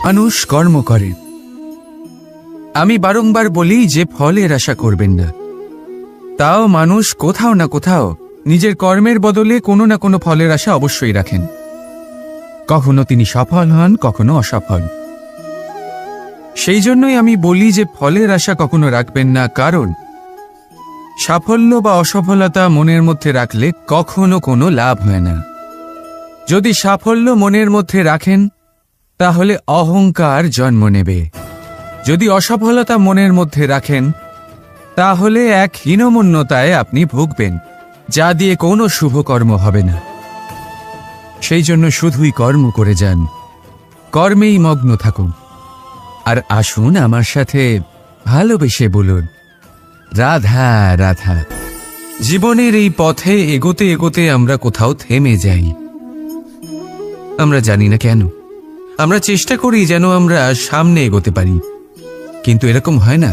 মানুষ কর্ম করে। আমি বারংবার বলি যে ফলের আশা করবেন না। তাও মানুষ কোথাও না কোথাও নিজের কর্মের বদলে কোনো না কোনো ফলের আশা অবশ্যই রাখেন। কখনো তিনি সফল হন, কখনো অসফল। সেই জন্যই আমি বলি যে ফলের আশা কখনো রাখবেন না, কারণ সাফল্য বা অসফলতা মনের মধ্যে রাখলে কখনো কোনো লাভ হয় না। যদি সাফল্য মনের মধ্যে রাখেন তাহলে অহংকার জন্ম নেবে। যদি অসফলতা মনের মধ্যে রাখেন তাহলে এক হীনমন্যতায় আপনি ভুগবেন, যা দিয়ে কোনো শুভকর্ম হবে না। সেই জন্য শুধুই কর্ম করে যান, কর্মেই মগ্ন থাকুন। আর আসুন আমার সাথে ভালোবেসে বলুন, রাধা রাধা। জীবনের এই পথে এগোতে এগোতে আমরা কোথাও থেমে যাই। আমরা জানি না কেন। আমরা চেষ্টা করি যেন আমরা সামনে এগোতে পারি, কিন্তু এরকম হয় না।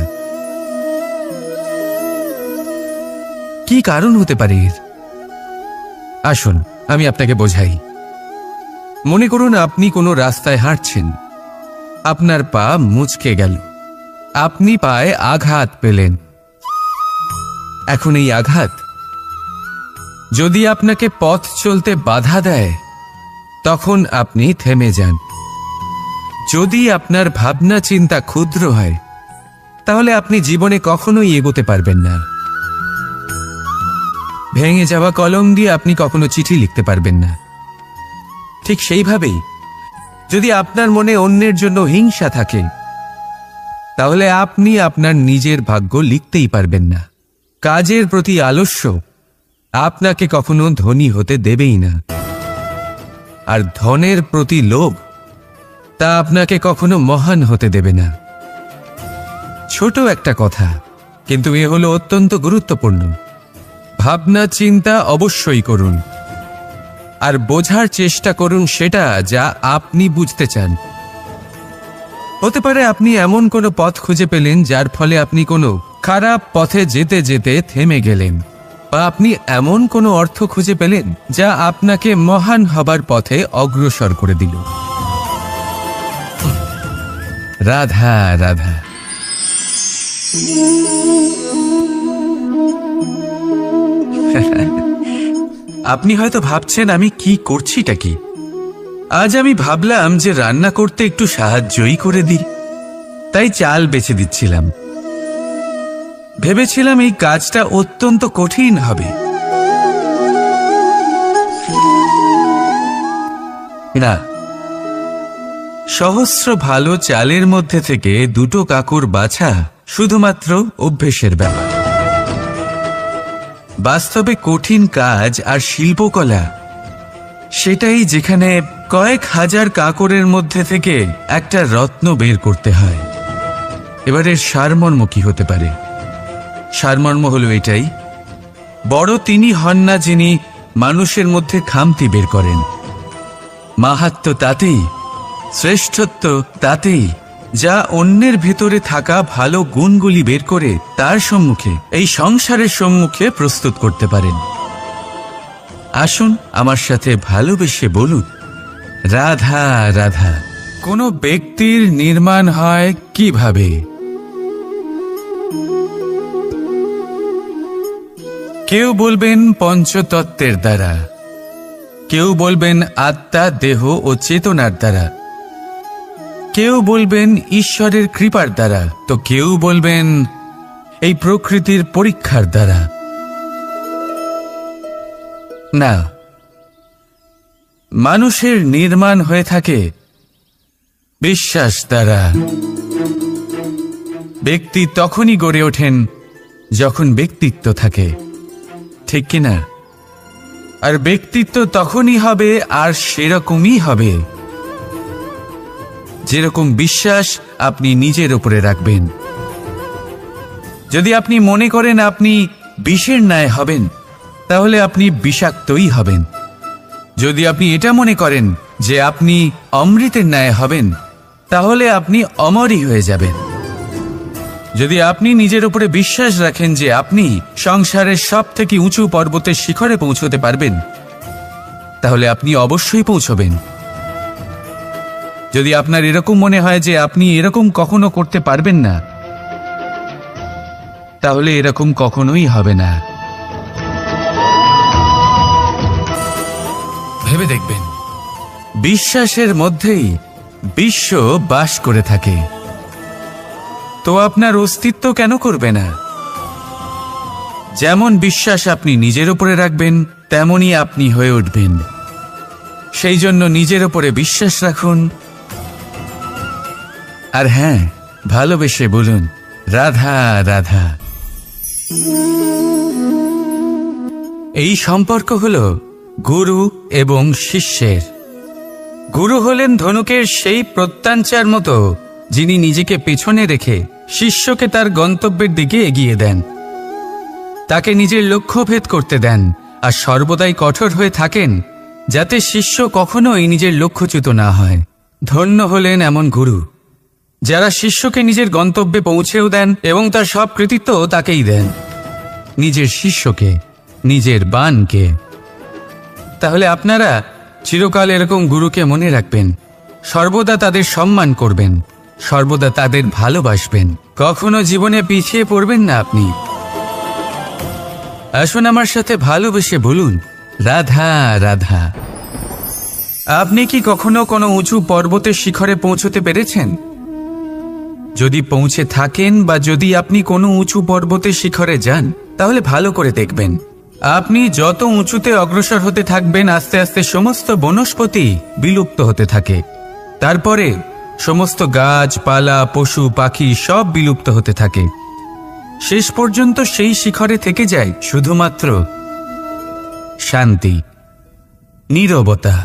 কি কারণ হতে পারে এর? আসুন আমি আপনাকে বোঝাই। মনে করুন আপনি কোনো রাস্তায় হাঁটছেন, আপনার পা মুচকে গেল, আপনি পায়ে আঘাত পেলেন। এখন এই আঘাত যদি আপনাকে পথ চলতে বাধা দেয় তখন আপনি থেমে যান। যদি আপনার ভাবনা চিন্তা ক্ষুদ্র হয় তাহলে আপনি জীবনে কখনোই এগোতে পারবেন না। ভেঙে যাওয়া কলম দিয়ে আপনি কখনো চিঠি লিখতে পারবেন না। ঠিক সেইভাবেই যদি আপনার মনে অন্যের জন্য হিংসা থাকে তাহলে আপনি আপনার নিজের ভাগ্য লিখতেই পারবেন না। কাজের প্রতি আলস্য আপনাকে কখনো ধনী হতে দেবেই না, আর ধনের প্রতি লোভ তা আপনাকে কখনো মহান হতে দেবে না। ছোট একটা কথা, কিন্তু এ হলো অত্যন্ত গুরুত্বপূর্ণ। ভাবনা চিন্তা অবশ্যই করুন, আর বোঝার চেষ্টা করুন সেটা যা আপনি বুঝতে চান। হতে পারে আপনি এমন কোনো পথ খুঁজে পেলেন যার ফলে আপনি কোনো খারাপ পথে যেতে যেতে থেমে গেলেন, বা আপনি এমন কোনো অর্থ খুঁজে পেলেন যা আপনাকে মহান হবার পথে অগ্রসর করে দিল। রাধা রাধা। আপনি হয়তো ভাবছেন আমি কি করছিটা কি। আজ আমি ভাবলাম যে রান্না করতে একটু সাহায্যই করে দিই, তাই চাল বেছে দিচ্ছিলাম। ভেবেছিলাম এই কাজটা অত্যন্ত কঠিন হবে। না, সহস্র ভালো চালের মধ্যে থেকে দুটো কাকুর বাছা শুধুমাত্র অভ্যেসের ব্যাপার। বাস্তবে কঠিন কাজ আর শিল্পকলা সেটাই যেখানে কয়েক হাজার কাকরের মধ্যে থেকে একটা রত্ন বের করতে হয়। এবারে সারমর্ম কি হতে পারে? সারমর্ম হলো এটাই, বড় তিনি হন না যিনি মানুষের মধ্যে খামতি বের করেন। মাহাত্ম্য তাতেই, শ্রেষ্ঠত্ব তাতেই যা অন্যের ভেতরে থাকা ভালো গুণগুলি বের করে তার সম্মুখে, এই সংসারের সম্মুখে প্রস্তুত করতে পারেন। আসুন আমার সাথে ভালোবেসে বলুন, রাধা রাধা। কোনো ব্যক্তির নির্মাণ হয় কিভাবে? কেউ বলবেন পঞ্চতত্ত্বের দ্বারা, কেউ বলবেন আত্মা, দেহ ও চেতনার দ্বারা, কেউ বলবেন ঈশ্বরের কৃপার দ্বারা, তো কেউ বলবেন এই প্রকৃতির পরীক্ষার দ্বারা। না, মানুষের নির্মাণ হয়ে থাকে বিশ্বাস দ্বারা। ব্যক্তি তখনই গড়ে ওঠেন যখন ব্যক্তিত্ব থাকে, ঠিক কিনা? আর ব্যক্তিত্ব তখনই হবে আর সেরকমই হবে যেরকম বিশ্বাস আপনি নিজের উপরে রাখবেন। যদি আপনি মনে করেন আপনি বিষের ন্যায় হবেন তাহলে আপনি বিষাক্তই হবেন। যদি আপনি এটা মনে করেন যে আপনি অমৃতের ন্যায় হবেন তাহলে আপনি অমরই হয়ে যাবেন। যদি আপনি নিজের উপরে বিশ্বাস রাখেন যে আপনি সংসারের সব থেকে উঁচু পর্বতের শিখরে পৌঁছতে পারবেন তাহলে আপনি অবশ্যই পৌঁছবেন। যদি আপনার এরকম মনে হয় যে আপনি এরকম কখনো করতে পারবেন না, তাহলে এরকম কখনোই হবে না। ভেবে দেখবেন, বিশ্বাসের মধ্যেই বিশ্ব বাস করে থাকে। তো আপনার অস্তিত্ব কেন করবে না? যেমন বিশ্বাস আপনি নিজের উপরে রাখবেন, তেমনই আপনি হয়ে উঠবেন। সেই জন্য নিজের উপরে বিশ্বাস রাখুন। আর হ্যাঁ, ভালোবেসে বলুন, রাধা রাধা। এই সম্পর্ক হলো গুরু এবং শিষ্যের। গুরু হলেন ধনুকের সেই প্রত্যঞ্চার মতো, যিনি নিজেকে পেছনে রেখে শিষ্যকে তার গন্তব্যের দিকে এগিয়ে দেন, তাকে নিজের লক্ষ্য ভেদ করতে দেন, আর সর্বদাই কঠোর হয়ে থাকেন যাতে শিষ্য কখনোই নিজের লক্ষ্যচ্যুত না হয়। ধন্য হলেন এমন গুরু যারা শিষ্যকে নিজের গন্তব্যে পৌঁছেও দেন এবং তার সব কৃতিত্ব তাকেই দেন, নিজের শিষ্যকে, নিজের বাণকে। তাহলে আপনারা চিরকাল এরকম গুরুকে মনে রাখবেন, সর্বদা তাদের সম্মান করবেন, সর্বদা তাদের ভালোবাসবেন, কখনো জীবনে পিছিয়ে পড়বেন না আপনি। আসুন আমার সাথে ভালোবেসে বলুন, রাধা রাধা। আপনি কি কখনো কোনো উঁচু পর্বতের শিখরে পৌঁছতে পেরেছেন? যদি পৌঁছে থাকেন বা যদি আপনি কোনো উঁচু পর্বতের শিখরে যান, তাহলে ভালো করে দেখবেন, আপনি যত উঁচুতে অগ্রসর হতে থাকবেন, আস্তে আস্তে সমস্ত বনস্পতি বিলুপ্ত হতে থাকে। তারপরে সমস্ত গাছপালা, পশু পাখি সব বিলুপ্ত হতে থাকে। শেষ পর্যন্ত সেই শিখরে থেকে যায় শুধুমাত্র শান্তি, নীরবতা।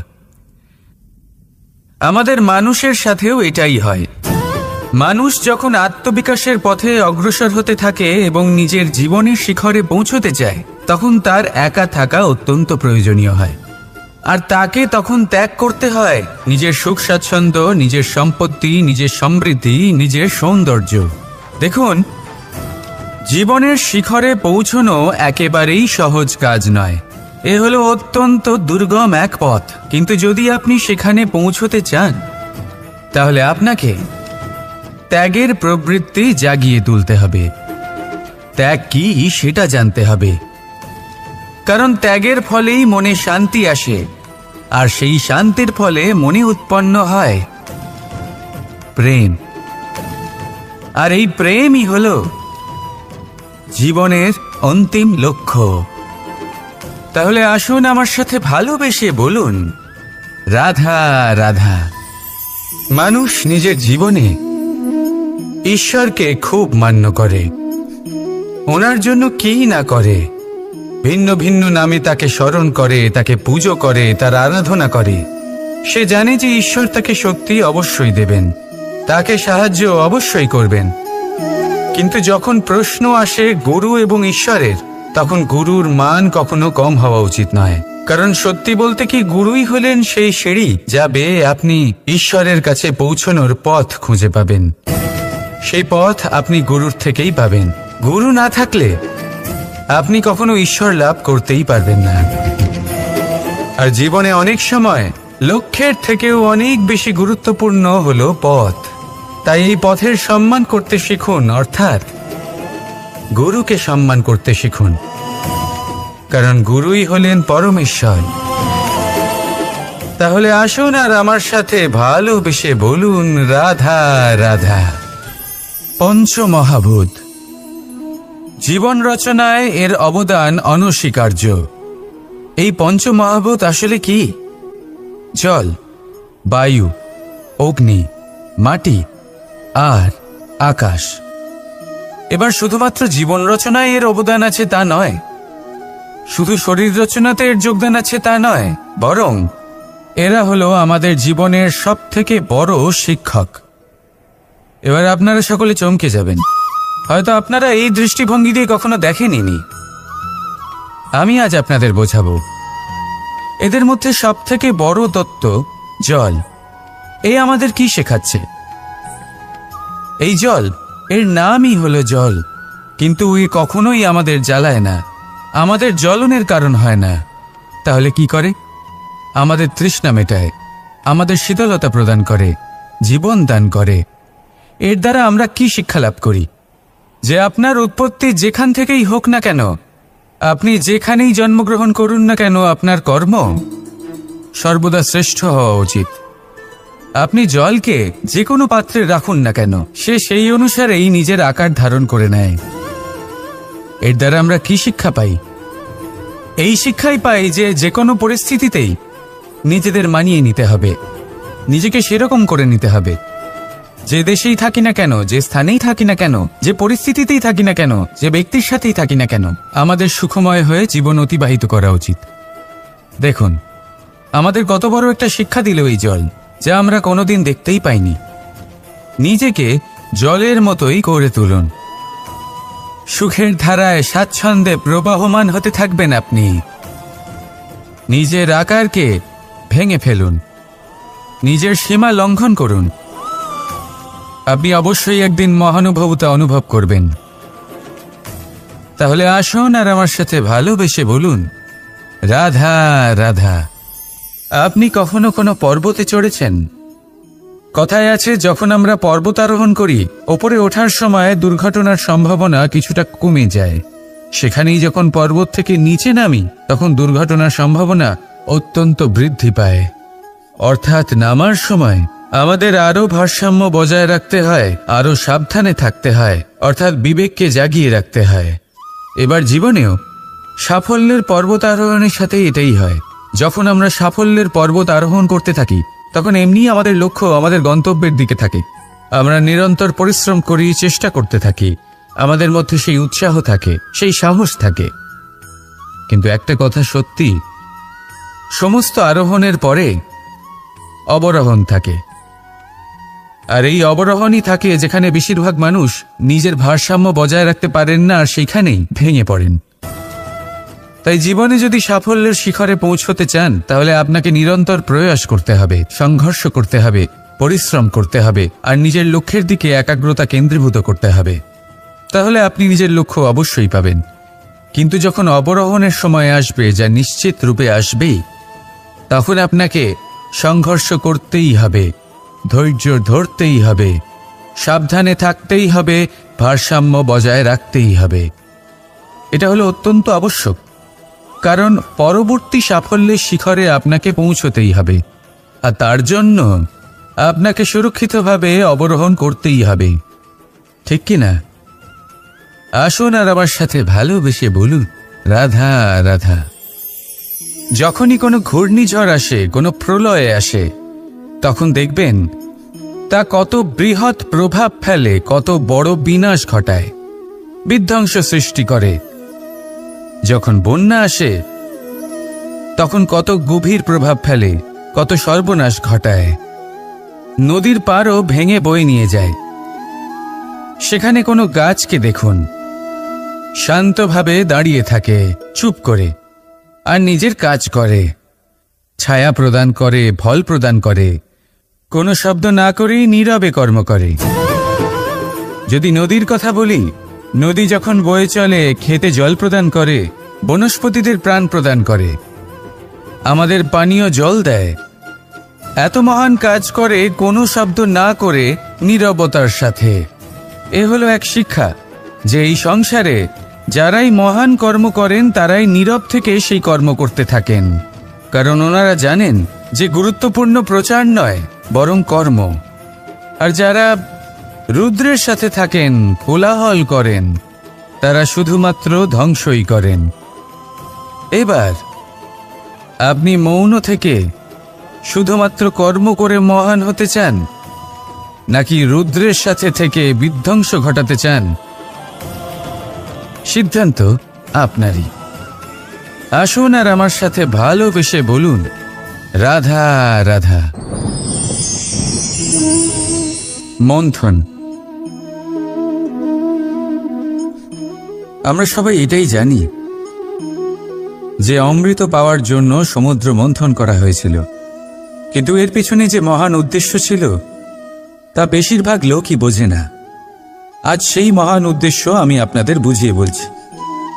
আমাদের মানুষের সাথেও এটাই হয়। মানুষ যখন আত্মবিকাশের পথে অগ্রসর হতে থাকে এবং নিজের জীবনের শিখরে পৌঁছতে চায়, তখন তার একা থাকা অত্যন্ত প্রয়োজনীয় হয়। আর তাকে তখন ত্যাগ করতে হয় নিজের সুখ স্বাচ্ছন্দ্য, নিজের সম্পত্তি, নিজের সমৃদ্ধি, নিজের সৌন্দর্য। দেখুন, জীবনের শিখরে পৌঁছনো একেবারেই সহজ কাজ নয়। এ হলো অত্যন্ত দুর্গম এক পথ। কিন্তু যদি আপনি সেখানে পৌঁছতে চান, তাহলে আপনাকে ত্যাগের প্রবৃত্তি জাগিয়ে তুলতে হবে। ত্যাগ কি সেটা জানতে হবে, কারণ ত্যাগের ফলেই মনে শান্তি আসে, আর সেই শান্তির ফলে মনে উৎপন্ন হয় প্রেম। আর এই প্রেমই হলো জীবনের অন্তিম লক্ষ্য। তাহলে আসুন আমার সাথে ভালোবেসে বলুন, রাধা রাধা। মানুষ নিজের জীবনে ঈশ্বরকে খুব মান্য করে, ওনার জন্য কি না করে। ভিন্ন ভিন্ন নামে তাকে স্মরণ করে, তাকে পুজো করে, তার আরাধনা করে। সে জানে যে ঈশ্বর তাকে শক্তি অবশ্যই দেবেন, তাকে সাহায্য অবশ্যই করবেন। কিন্তু যখন প্রশ্ন আসে গুরু এবং ঈশ্বরের, তখন গুরুর মান কখনো কম হওয়া উচিত নয়। কারণ সত্যি বলতে কি, গুরুই হলেন সেই সিঁড়ি যা বেয়ে আপনি ঈশ্বরের কাছে পৌঁছানোর পথ খুঁজে পাবেন। সেই পথ আপনি গুরুর থেকেই পাবেন। গুরু না থাকলে আপনি কখনো ঈশ্বর লাভ করতেই পারবেন না। আর জীবনে অনেক সময় লক্ষ্যের থেকেও অনেক বেশি গুরুত্বপূর্ণ হলো পথ। তাই এই পথের সম্মান করতে শিখুন, অর্থাৎ গুরুকে সম্মান করতে শিখুন, কারণ গুরুই হলেন পরমেশ্বর। তাহলে আসুন আর আমার সাথে ভালোবেসে বলুন, রাধা রাধা। পঞ্চমহাভূত। জীবন রচনায় এর অবদান অনস্বীকার্য। এই পঞ্চমহাভূত আসলে কি? জল, বায়ু, অগ্নি, মাটি আর আকাশ। এবার শুধুমাত্র জীবন রচনায় এর অবদান আছে তা নয়, শুধু শরীর রচনাতে এর যোগদান আছে তা নয়, বরং এরা হলো আমাদের জীবনের সবথেকে বড় শিক্ষক। এবার আপনারা সকলে চমকে যাবেন, হয়তো আপনারা এই দৃষ্টিভঙ্গি দিয়ে কখনো দেখেননি। আমি আজ আপনাদের বোঝাবো। এদের মধ্যে সবথেকে বড় তত্ত্ব জল। এই আমাদের কি শেখাচ্ছে? এই জল, এর নামই হলো জল, কিন্তু এ কখনোই আমাদের জ্বালায় না, আমাদের জ্বলনের কারণ হয় না। তাহলে কি করে? আমাদের তৃষ্ণা মেটায়, আমাদের শীতলতা প্রদান করে, জীবন দান করে। এর দ্বারা আমরা কি শিক্ষা লাভ করি? যে আপনার উৎপত্তি যেখান থেকেই হোক না কেন, আপনি যেখানেই জন্মগ্রহণ করুন না কেন, আপনার কর্ম সর্বদা শ্রেষ্ঠ হওয়া উচিত। আপনি জলকে যে কোনো পাত্রে রাখুন না কেন, সে সেই অনুসারেই নিজের আকার ধারণ করে নেয়। এর দ্বারা আমরা কি শিক্ষা পাই? এই শিক্ষাই পাই যে যে কোনো পরিস্থিতিতেই নিজেদের মানিয়ে নিতে হবে, নিজেকে সেরকম করে নিতে হবে। যে দেশেই থাকি না কেন, যে স্থানেই থাকি না কেন, যে পরিস্থিতিতেই থাকি না কেন, যে ব্যক্তির সাথেই থাকি না কেন, আমাদের সুখময় হয়ে জীবন অতিবাহিত করা উচিত। দেখুন, আমাদের কত বড় একটা শিক্ষা দিল এই জল, যা আমরা কোনোদিন দেখতেই পাইনি। নিজেকে জলের মতোই করে তুলুন। সুখের ধারায় স্বাচ্ছন্দ্যে প্রবাহমান হতে থাকবেন আপনি। নিজের আকারকে ভেঙে ফেলুন, নিজের সীমা লঙ্ঘন করুন। আপনি অবশ্যই একদিন মহানুভবতা অনুভব করবেন। তাহলে আসুন আর আমার সাথে ভালোবেসে বলুন, রাধা রাধা। আপনি কখনো কোনো পর্বতে চড়েছেন? কথায় আছে, যখন আমরা পর্বত আরোহণ করি, ওপরে ওঠার সময় দুর্ঘটনার সম্ভাবনা কিছুটা কমে যায়। সেখানেই যখন পর্বত থেকে নিচে নামি, তখন দুর্ঘটনার সম্ভাবনা অত্যন্ত বৃদ্ধি পায়। অর্থাৎ নামার সময় আমাদের আরও ভারসাম্য বজায় রাখতে হয়, আরও সাবধানে থাকতে হয়, অর্থাৎ বিবেককে জাগিয়ে রাখতে হয়। এবার জীবনেও সাফল্যের পর্বত আরোহণের সাথে এটাই হয়। যখন আমরা সাফল্যের পর্বত আরোহণ করতে থাকি, তখন এমনিই আমাদের লক্ষ্য আমাদের গন্তব্যের দিকে থাকে। আমরা নিরন্তর পরিশ্রম করি, চেষ্টা করতে থাকি, আমাদের মধ্যে সেই উৎসাহ থাকে, সেই সাহস থাকে। কিন্তু একটা কথা সত্যি, সমস্ত আরোহণের পরে অবরোহণ থাকে। আর এই অবরোহণই থাকে যেখানে বেশিরভাগ মানুষ নিজের ভারসাম্য বজায় রাখতে পারেন না, আর সেইখানেই ভেঙে পড়েন। তাই জীবনে যদি সাফল্যের শিখরে পৌঁছতে চান, তাহলে আপনাকে নিরন্তর প্রয়াস করতে হবে, সংঘর্ষ করতে হবে, পরিশ্রম করতে হবে, আর নিজের লক্ষ্যের দিকে একাগ্রতা কেন্দ্রীভূত করতে হবে। তাহলে আপনি নিজের লক্ষ্য অবশ্যই পাবেন। কিন্তু যখন অবরোহণের সময় আসবে, যা নিশ্চিত রূপে আসবেই, তখন আপনাকে সংঘর্ষ করতেই হবে, ধৈর্য ধরতেই হবে, সাবধানে থাকতেই হবে, ভারসাম্য বজায় রাখতেই হবে। এটা হলো অত্যন্ত আবশ্যক, কারণ পরবর্তী সাফল্যের শিখরে আপনাকে পৌঁছতেই হবে, আর তার জন্য আপনাকে সুরক্ষিতভাবে অবরোহণ করতেই হবে। ঠিক কি না? আসুন আর আমার সাথে ভালোবেসে বলুন, রাধা রাধা। যখনই কোনো ঘূর্ণিঝড় আসে, কোনো প্রলয় আসে, তখন দেখবেন তা কত বৃহৎ প্রভাব ফেলে, কত বড় বিনাশ ঘটায়, বিধ্বংস সৃষ্টি করে। যখন বন্যা আসে, তখন কত গভীর প্রভাব ফেলে, কত সর্বনাশ ঘটায়। নদীর পাড়ও ভেঙে বয়ে নিয়ে যায়। সেখানে কোনো গাছকে দেখুন, শান্তভাবে দাঁড়িয়ে থাকে, চুপ করে, আর নিজের কাজ করে, ছায়া প্রদান করে, ফল প্রদান করে, কোনো শব্দ না করেই নীরবে কর্ম করে। যদি নদীর কথা বলি, নদী যখন বয়ে চলে, খেতে জল প্রদান করে, বনস্পতিদের প্রাণ প্রদান করে, আমাদের পানীয় জল দেয়। এত মহান কাজ করে কোনো শব্দ না করে, নীরবতার সাথে। এ হলো এক শিক্ষা, যে এই সংসারে যারাই মহান কর্ম করেন, তারাই নীরব থেকে সেই কর্ম করতে থাকেন। কারণ ওনারা জানেন যে গুরুত্বপূর্ণ প্রচার নয়, বরং কর্ম। আর যারা রুদ্রের সাথে থাকেন, কোলাহল করেন, তারা শুধুমাত্র ধ্বংসই করেন। এবার আপনি মৌন থেকে শুধুমাত্র কর্ম করে মহান হতে চান, নাকি রুদ্রের সাথে থেকে বিধ্বংস ঘটাতে চান? সিদ্ধান্ত আপনারই। আসুন আর আমার সাথে ভালোবেসে বলুন, রাধা রাধা। মন্থন। আমরা সবাই এটাই জানি যে অমৃত পাওয়ার জন্য সমুদ্র মন্থন করা হয়েছিল, কিন্তু এর পিছনে যে মহান উদ্দেশ্য ছিল, তা বেশিরভাগ লোকই বোঝে না। আজ সেই মহান উদ্দেশ্য আমি আপনাদের বুঝিয়ে বলছি।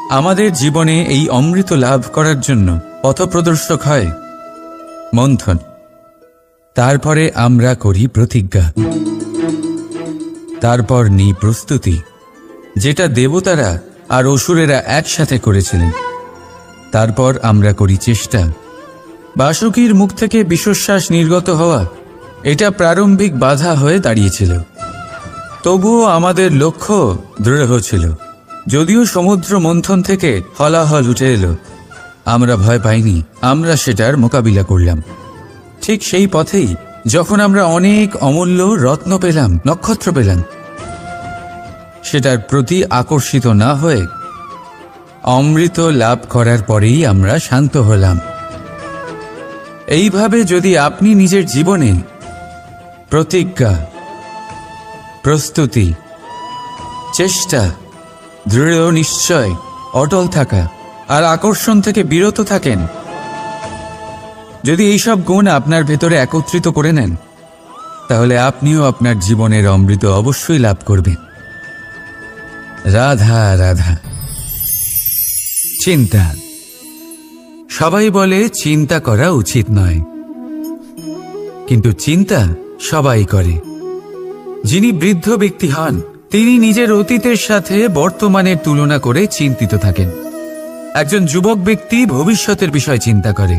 আমাদের জীবনে এই অমৃত লাভ করার জন্য পথপ্রদর্শক হয় মন্থন। তারপরে আমরা করি প্রতিজ্ঞা, তারপর নিই প্রস্তুতি, যেটা দেবতারা আর অসুরেরা একসাথে করেছিলেন। তারপর আমরা করি চেষ্টা। বাসুকীর মুখ থেকে বিশ্বশ্বাস নির্গত হওয়া এটা প্রারম্ভিক বাধা হয়ে দাঁড়িয়েছিল। তবুও আমাদের লক্ষ্য দৃঢ় ছিল। যদিও সমুদ্র মন্থন থেকে হলাহল উঠে এলো, আমরা ভয় পাইনি, আমরা সেটার মোকাবিলা করলাম। ঠিক সেই পথেই যখন আমরা অনেক অমূল্য রত্ন পেলাম, নক্ষত্র পেলাম, সেটার প্রতি আকর্ষিত না হয়ে অমৃত লাভ করার পরেই আমরা শান্ত হলাম। এইভাবে যদি আপনি নিজের জীবনে প্রতিজ্ঞা, প্রস্তুতি, চেষ্টা, দৃঢ় নিশ্চয়, অটল থাকা আর আকর্ষণ থেকে বিরত থাকেন, যদি এইসব গুণ আপনার ভেতরে একত্রিত করে নেন, তাহলে আপনিও আপনার জীবনের অমৃত অবশ্যই লাভ করবেন। রাধা রাধা। চিন্তা। সবাই বলে চিন্তা করা উচিত নয়, কিন্তু চিন্তা সবাই করে। যিনি বৃদ্ধ ব্যক্তি হন, তিনি নিজের অতীতের সাথে বর্তমানের তুলনা করে চিন্তিত থাকেন। একজন যুবক ব্যক্তি ভবিষ্যতের বিষয় চিন্তা করে,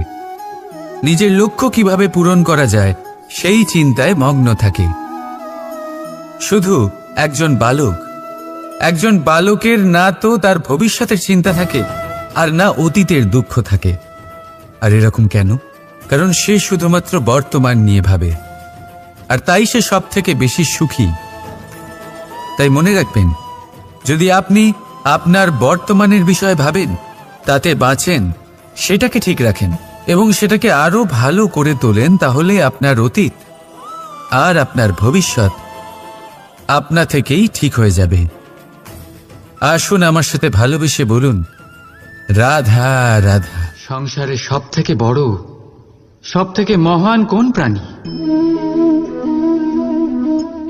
নিজের লক্ষ্য কিভাবে পূরণ করা যায় সেই চিন্তায় মগ্ন থাকে। শুধু একজন বালকের না তো তার ভবিষ্যতের চিন্তা থাকে আর না অতীতের দুঃখ থাকে। আর এরকম কেন? কারণ সে শুধুমাত্র বর্তমান নিয়ে ভাবে, আর তাই সে সব থেকে বেশি সুখী। তাই মনে রাখবেন, যদি আপনি আপনার বর্তমানের বিষয়ে ভাবেন, তাতে বাঁচেন, সেটাকে ঠিক রাখেন এবং সেটাকে আরো ভালো করে তোলেন, তাহলে আপনার অতীত আর আপনার ভবিষ্যৎ আপনা থেকেই ঠিক হয়ে যাবে। আসুন আমার সাথে ভালোবেসে বলুন, রাধা রাধা। সংসারে সব থেকে বড়, সব থেকে মহান কোন প্রাণী?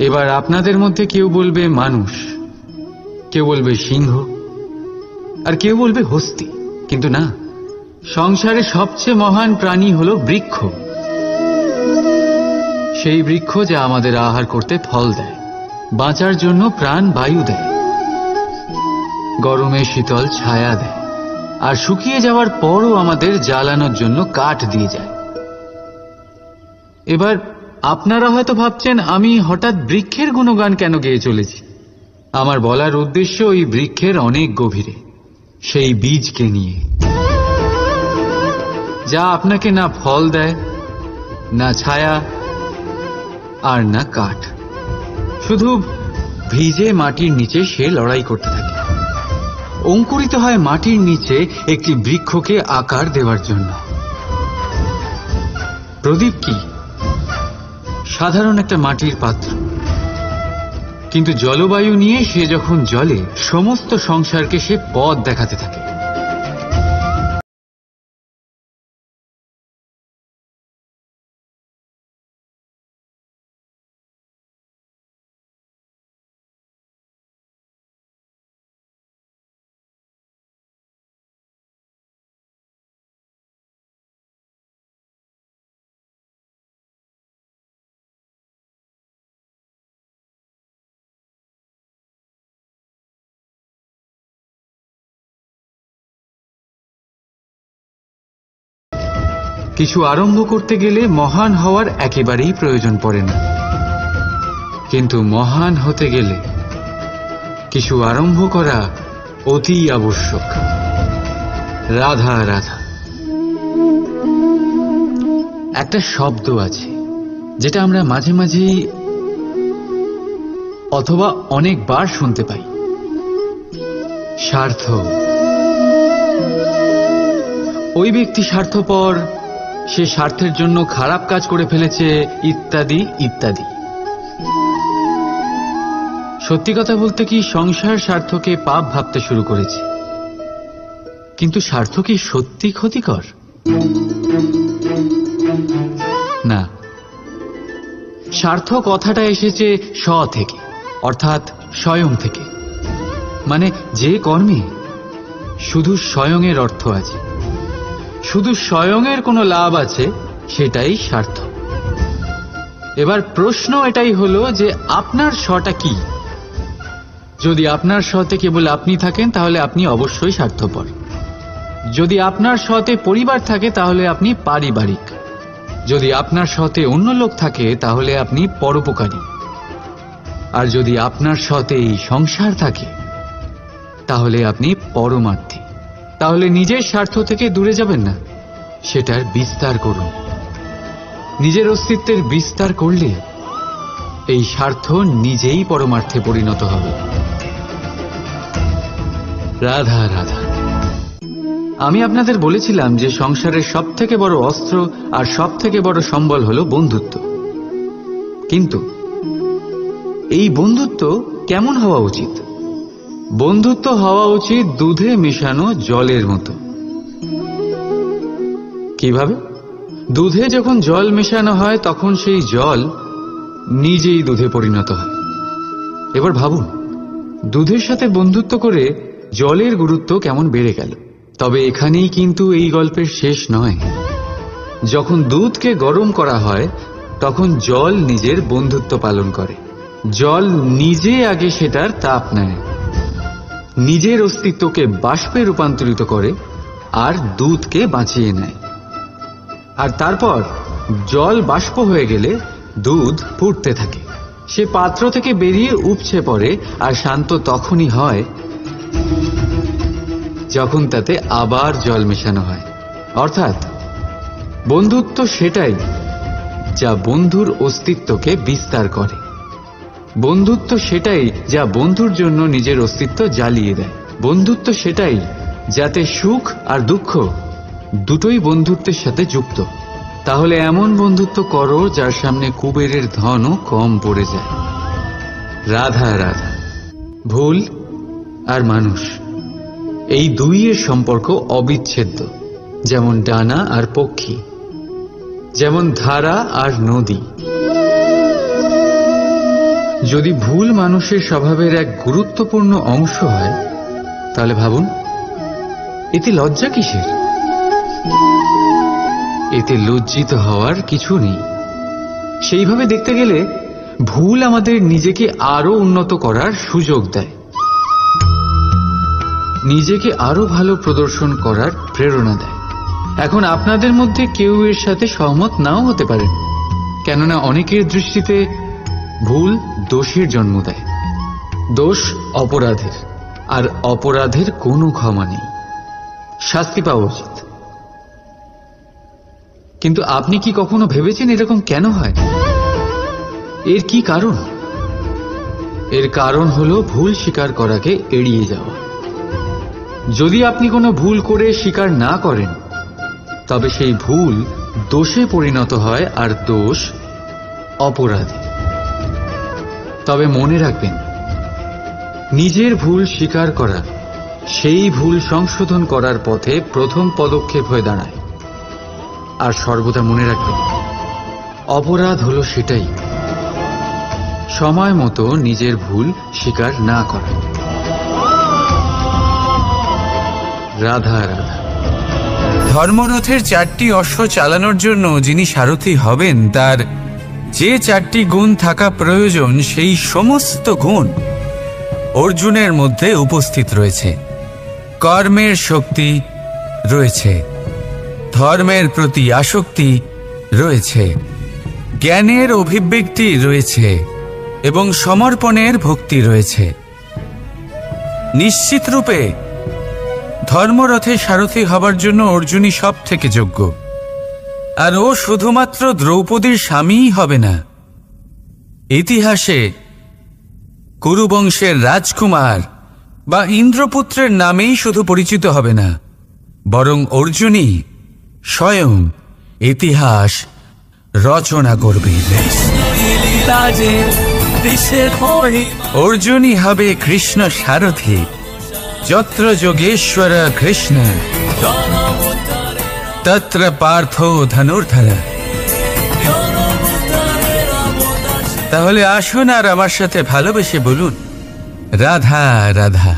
এবার আপনাদের মধ্যে কেউ বলবে মানুষ, কেউ বলবে সিংহ, আর কেউ বলবে হস্তি। কিন্তু না, সংসারে সবচেয়ে মহান প্রাণী হলো বৃক্ষ। সেই বৃক্ষ যা আমাদের আহার করতে ফল দেয়, বাঁচার জন্য প্রাণ বায়ু দেয়, গরমে শীতল ছায়া দেয়, আর শুকিয়ে যাওয়ার পরও আমাদের জ্বালানোর জন্য কাঠ দিয়ে যায়। এবার আপনারা হয়তো ভাবছেন, আমি হঠাৎ বৃক্ষের গুণগান কেন গেয়ে চলেছি? আমার বলার উদ্দেশ্য ওই বৃক্ষের অনেক গভীরে, সেই বীজকে নিয়ে, যা আপনাকে না ফল দেয়, না ছায়া, আর না কাঠ। শুধু ভিজে মাটির নিচে সে লড়াই করতে থাকে, অঙ্কুরিত হয় মাটির নিচে একটি বৃক্ষকে আকার দেওয়ার জন্য। প্রদীপ কি? সাধারণ একটা মাটির পাত্র, কিন্তু জলবায়ু নিয়ে সে যখন জ্বলে, সমস্ত সংসারকে সে পথ দেখাতে থাকে। কিছু আরম্ভ করতে গেলে মহান হওয়ার একেবারেই প্রয়োজন পড়ে না, কিন্তু মহান হতে গেলে কিছু আরম্ভ করা অতি আবশ্যক। রাধা রাধা। একটা শব্দ আছে যেটা আমরা মাঝে মাঝে অথবা অনেকবার শুনতে পাই, স্বার্থ। ওই ব্যক্তি স্বার্থপর, সে স্বার্থের জন্য খারাপ কাজ করে ফেলেছে, ইত্যাদি ইত্যাদি। সত্যি কথা বলতে কি, সংসার স্বার্থকে পাপ ভাবতে শুরু করেছে। কিন্তু স্বার্থ কি সত্যি ক্ষতিকর? না। স্বার্থ কথাটা এসেছে স্ব থেকে, অর্থাৎ স্বয়ং থেকে। মানে যে কর্মে শুধু স্বয়ংয়ের অর্থ আছে, শুধু স্বয়ংয়ের কোনো লাভ আছে, সেটাই স্বার্থ। এবার প্রশ্ন এটাই হলো যে আপনার স্বটা কি। যদি আপনার স্বতে কেবল আপনি থাকেন তাহলে আপনি অবশ্যই স্বার্থপর। যদি আপনার স্বতে পরিবার থাকে তাহলে আপনি পারিবারিক। যদি আপনার স্বতে অন্য লোক থাকে তাহলে আপনি পরোপকারী। আর যদি আপনার স্বতে এই সংসার থাকে তাহলে আপনি পরমার্থী। তাহলে নিজের স্বার্থ থেকে দূরে যাবেন না, সেটার বিস্তার করুন। নিজের অস্তিত্বের বিস্তার করলে এই স্বার্থ নিজেই পরমার্থে পরিণত হবে। রাধা রাধা। আমি আপনাদের বলেছিলাম যে সংসারের সবথেকে বড় অস্ত্র আর সবথেকে বড় সম্বল হলো বন্ধুত্ব। কিন্তু এই বন্ধুত্ব কেমন হওয়া উচিত? বন্ধুত্ব হওয়া উচিত দুধে মেশানো জলের মতো। কিভাবে? দুধে যখন জল মেশানো হয় তখন সেই জল নিজেই দুধে পরিণত হয়। এবার ভাবুন, দুধের সাথে বন্ধুত্ব করে জলের গুরুত্ব কেমন বেড়ে গেল। তবে এখানেই কিন্তু এই গল্পের শেষ নয়। যখন দুধকে গরম করা হয় তখন জল নিজের বন্ধুত্ব পালন করে। জল নিজে আগে সেটার তাপ নেয়, নিজের অস্তিত্বকে বাষ্পে রূপান্তরিত করে আর দুধকে বাঁচিয়ে নেয়। আর তারপর জল বাষ্প হয়ে গেলে দুধ ফুটতে থাকে, সে পাত্র থেকে বেরিয়ে উপচে পড়ে। আর শান্ত তখনই হয় যখন তাতে আবার জল মেশানো হয়। অর্থাৎ বন্ধুত্ব সেটাই যা বন্ধুর অস্তিত্বকে বিস্তার করে। বন্ধুত্ব সেটাই যা বন্ধুর জন্য নিজের অস্তিত্ব জ্বালিয়ে দেয়। বন্ধুত্ব সেটাই যাতে সুখ আর দুঃখ দুটোই বন্ধুত্বের সাথে যুক্ত। তাহলে এমন বন্ধুত্ব করো যার সামনে কুবেরের ধনও কম পড়ে যায়। রাধা রাধা। ভুল আর মানুষ, এই দুইয়ের সম্পর্ক অবিচ্ছেদ্য। যেমন ডানা আর পক্ষী, যেমন ধারা আর নদী। যদি ভুল মানুষের স্বভাবের এক গুরুত্বপূর্ণ অংশ হয় তাহলে ভাবুন, এতে লজ্জা কিসের? এতে লজ্জিত হওয়ার কিছু নেই। সেইভাবে দেখতে গেলে ভুল আমাদের নিজেকে আরো উন্নত করার সুযোগ দেয়, নিজেকে আরো ভালো প্রদর্শন করার প্রেরণা দেয়। এখন আপনাদের মধ্যে কেউ এর সাথে সহমত নাও হতে পারেন, কেননা অনেকের দৃষ্টিতে ভুল দোষের জন্ম দেয়। দোষ অপরাধের, আর অপরাধের কোনো ক্ষমা নেই, শাস্তি পাওয়া উচিত। কিন্তু আপনি কি কখনো ভেবেছেন এরকম কেন হয়? এর কি কারণ? এর কারণ হলো ভুল স্বীকার করাকে এড়িয়ে যাওয়া। যদি আপনি কোনো ভুল করে স্বীকার না করেন তবে সেই ভুল দোষে পরিণত হয়, আর দোষ অপরাধে। তবে মনে রাখবেন, নিজের ভুল স্বীকার করা সেই ভুল সংশোধন করার পথে প্রথম পদক্ষেপ হয়ে দাঁড়ায়। আর সর্বদা মনে রাখবেন, অপরাধ হলো সেটাই সময় মতো নিজের ভুল স্বীকার না করা। রাধা রাধা। ধর্মরথের 4টি অশ্ব চালানোর জন্য যিনি সারথি হবেন তার যে 4টি গুণ থাকা প্রয়োজন, সেই সমস্ত গুণ অর্জুনের মধ্যে উপস্থিত রয়েছে। কর্মের শক্তি রয়েছে, ধর্মের প্রতি আসক্তি রয়েছে, জ্ঞানের অভিব্যক্তি রয়েছে এবং সমর্পণের ভক্তি রয়েছে। নিশ্চিত রূপে ধর্মরথে সারথি হবার জন্য অর্জুনই সব থেকে যোগ্য। আর ও শুধুমাত্র দ্রৌপদীর স্বামীই হবে না, ইতিহাসে কুরুবংশের রাজকুমার বা ইন্দ্রপুত্রের নামেই শুধু পরিচিত হবে না, বরং অর্জুনই স্বয়ং ইতিহাস রচনা করবে। অর্জুনই হবে কৃষ্ণ সারথি। যত্র যোগেশ্বর কৃষ্ণ তত্র পার্থ ধনুর্ধর। তাহলে আসুন আর আমার সাথে ভালোবেসে বলুন, রাধা রাধা।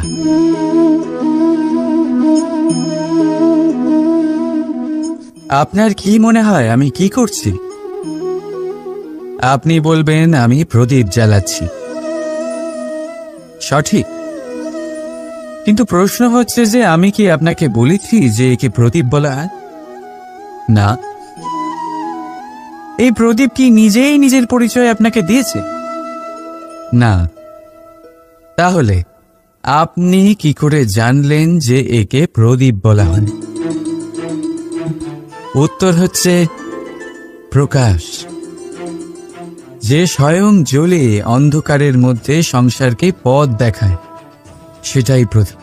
আপনার কি মনে হয় আমি কি করছি? আপনি বলবেন আমি প্রদীপ জ্বালাচ্ছি, সঠিক। কিন্তু প্রশ্ন হচ্ছে যে আমি কি আপনাকে বলেছি যে একে প্রদীপ বলা হয়? না। এই প্রদীপ কি নিজেই নিজের পরিচয় আপনাকে দিয়েছে? না। তাহলে আপনি কি করে জানলেন যে একে প্রদীপ বলা হয়? উত্তর হচ্ছে প্রকাশ। যে স্বয়ং জ্বলে অন্ধকারের মধ্যে সংসারকে পথ দেখায়, সেটাই প্রদীপ।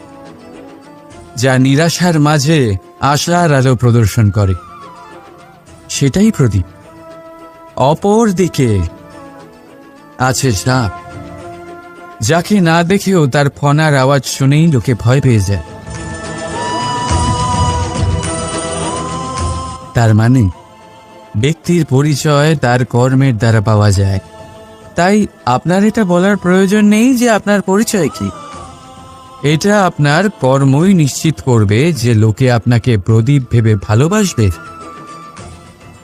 যা নিরাশার মাঝে আশার আলো প্রদর্শন করে, সেটাই প্রদীপ। অপর দিকে আছে সাপ, যাকে না দেখেও তার ফনার আওয়াজ শুনেই লোকে ভয় পেয়ে যায়। তার মানে ব্যক্তির পরিচয় তার কর্মের দ্বারা পাওয়া যায়। তাই আপনার এটা বলার প্রয়োজন নেই যে আপনার পরিচয় কি। এটা আপনার কর্মই নিশ্চিত করবে যে লোকে আপনাকে প্রদীপ ভেবে ভালোবাসবে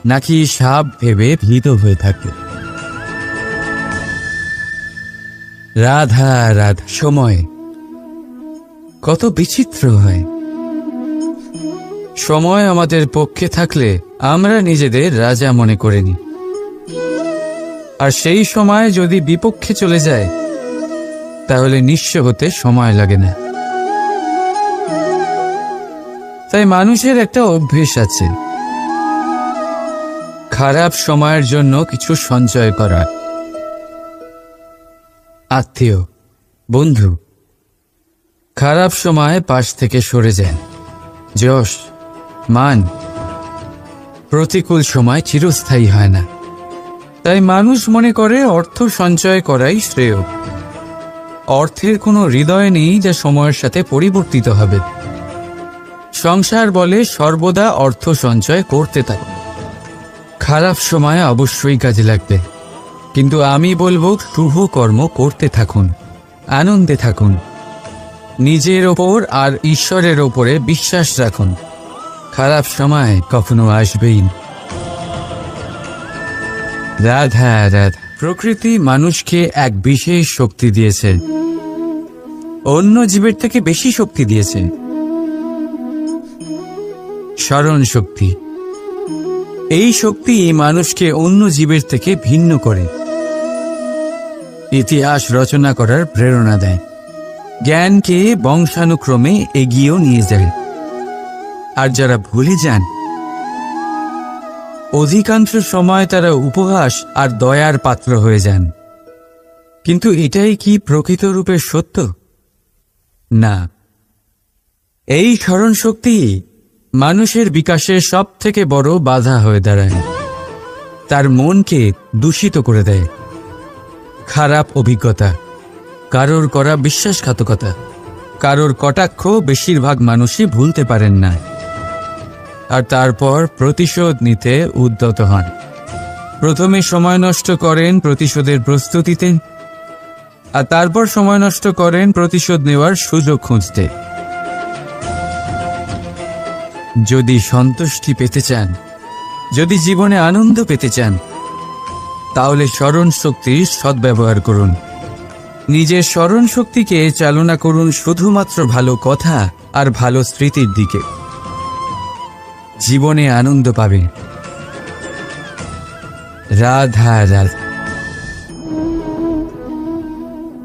নাকি সাপ ভেবে ভীত হয়ে থাকবে। রাধা রাধা। সময় কত বিচিত্র হয়। সময় আমাদের পক্ষে থাকলে আমরা নিজেদের রাজা মনে করে নিই, আর সেই সময় যদি বিপক্ষে চলে যায় তাহলে নিঃস্ব হতে সময় লাগে না। তাই মানুষের একটা অভ্যেস আছে, খারাপ সময়ের জন্য কিছু সঞ্চয় করা। আত্মীয়, বন্ধু খারাপ সময় পাশ থেকে সরে যায়। যশ, মান প্রতিকূল সময় চিরস্থায়ী হয় না। তাই মানুষ মনে করে অর্থ সঞ্চয় করাই শ্রেয়। অর্থের কোনো হৃদয় নেই যা সময়ের সাথে পরিবর্তিত হবে। সংসার বলে সর্বদা অর্থ সঞ্চয় করতে থাকুন। খারাপ সময় অবশ্যই কাজে লাগবে, কিন্তু আমি বলবো শুভ কর্ম করতে থাকুন, আনন্দে থাকুন, নিজের ওপর আর ঈশ্বরের ওপরে বিশ্বাস রাখুন। খারাপ সময় কখনো আসবেই না। রাধা রাধা। প্রকৃতি মানুষকে এক বিশেষ শক্তি দিয়েছে, অন্য জীবের থেকে বেশি শক্তি দিয়েছে। স্মরণ শক্তি। এই শক্তি মানুষকে অন্য জীবের থেকে ভিন্ন করে, ইতিহাস রচনা করার প্রেরণা দেয়, জ্ঞানকে বংশানুক্রমে এগিয়েও নিয়ে যায়। আর যারা ভুলে যান, অধিকাংশ সময় তারা উপহাস আর দয়ার পাত্র হয়ে যান। কিন্তু এটাই কি প্রকৃত রূপে সত্য? না। এই স্মরণ শক্তি মানুষের বিকাশের সব থেকে বড় বাধা হয়ে দাঁড়ায়। তার মনকে দূষিত করে দেয়। খারাপ অভিজ্ঞতা, কারোর করা বিশ্বাসঘাতকতা, কারোর কটাক্ষ বেশিরভাগ মানুষই ভুলতে পারেন না, আর তারপর প্রতিশোধ নিতে উদ্যত হন। প্রথমে সময় নষ্ট করেন প্রতিশোধের প্রস্তুতিতে, আর তারপর সময় নষ্ট করেন প্রতিশোধ নেওয়ার সুযোগ খুঁজতে। যদি সন্তুষ্টি পেতে চান, যদি জীবনে আনন্দ পেতে চান, তাহলে স্মরণ শক্তির সদ্ব্যবহার করুন। নিজের স্মরণ শক্তিকে চালনা করুন শুধুমাত্র ভালো কথা আর ভালো স্মৃতির দিকে। জীবনে আনন্দ পাবে। রাধা রাধা।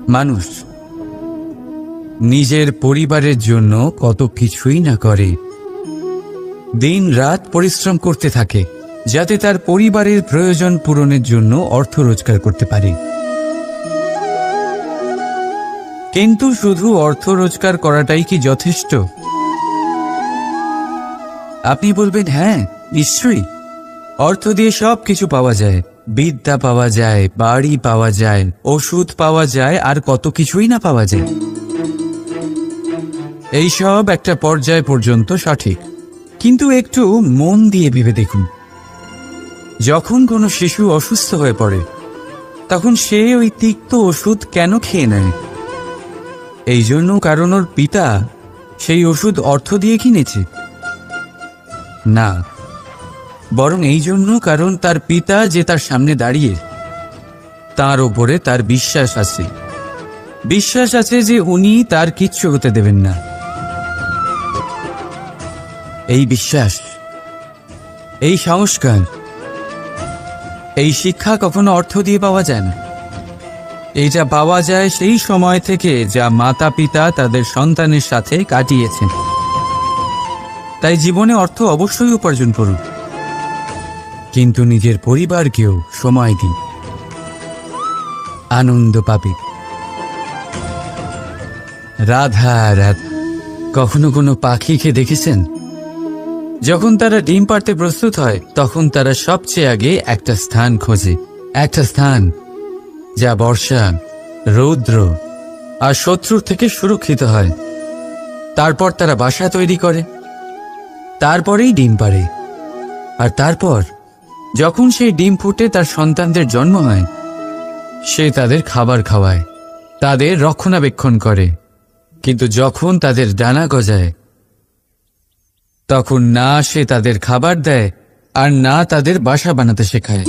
মানুষ নিজের পরিবারের জন্য কত কিছুই না করে, দিন রাত পরিশ্রম করতে থাকে যাতে তার পরিবারের প্রয়োজন পূরণের জন্য অর্থ রোজগার করতে পারে। কিন্তু শুধু অর্থ রোজগার করাটাই কি যথেষ্ট? আপনি বলবেন হ্যাঁ, নিশ্চয়ই। অর্থ দিয়ে সব কিছু পাওয়া যায়, বিদ্যা পাওয়া যায়, বাড়ি পাওয়া যায়, ওষুধ পাওয়া যায়, আর কত কিছুই না পাওয়া যায়। এইসব একটা পর্যায় পর্যন্ত সঠিক, কিন্তু একটু মন দিয়ে ভেবে দেখুন, যখন কোনো শিশু অসুস্থ হয়ে পড়ে তখন সে ওই তিক্ত ওষুধ কেন খেয়ে নেয়? এই জন্য কারণ ওর পিতা সেই ওষুধ অর্থ দিয়ে কিনেছে? না, বরং এই জন্য কারণ তার পিতা যে তার সামনে দাঁড়িয়ে তার ওপরে তার বিশ্বাস আছে। বিশ্বাস আছে যে উনি তার কিচ্ছু হতে দেবেন না। এই বিশ্বাস, এই সংস্কার, এই শিক্ষা কখনো অর্থ দিয়ে পাওয়া যায় না। এইটা পাওয়া যায় সেই সময় থেকে যা মাতা পিতা তাদের সন্তানের সাথে কাটিয়েছেন। তাই জীবনে অর্থ অবশ্যই উপার্জন করুন, কিন্তু নিজের পরিবারকেও সময় দিন, আনন্দ পাবে। রাধা রাধা। কখনো কোনো পাখিকে দেখেছেন? যখন তারা ডিম পাড়তে প্রস্তুত হয় তখন তারা সবচেয়ে আগে একটা স্থান খোঁজে, একটা স্থান যা বর্ষা, রৌদ্র আর শত্রুর থেকে সুরক্ষিত হয়। তারপর তারা বাসা তৈরি করে, তারপরেই ডিম পাড়ে। আর তারপর যখন সেই ডিম ফুটে তার সন্তানদের জন্ম হয়, সে তাদের খাবার খাওয়ায়, তাদের রক্ষণাবেক্ষণ করে। কিন্তু যখন তাদের ডানা গজায় তখন না সে তাদের খাবার দেয় আর না তাদের বাসা বানাতে শেখায়।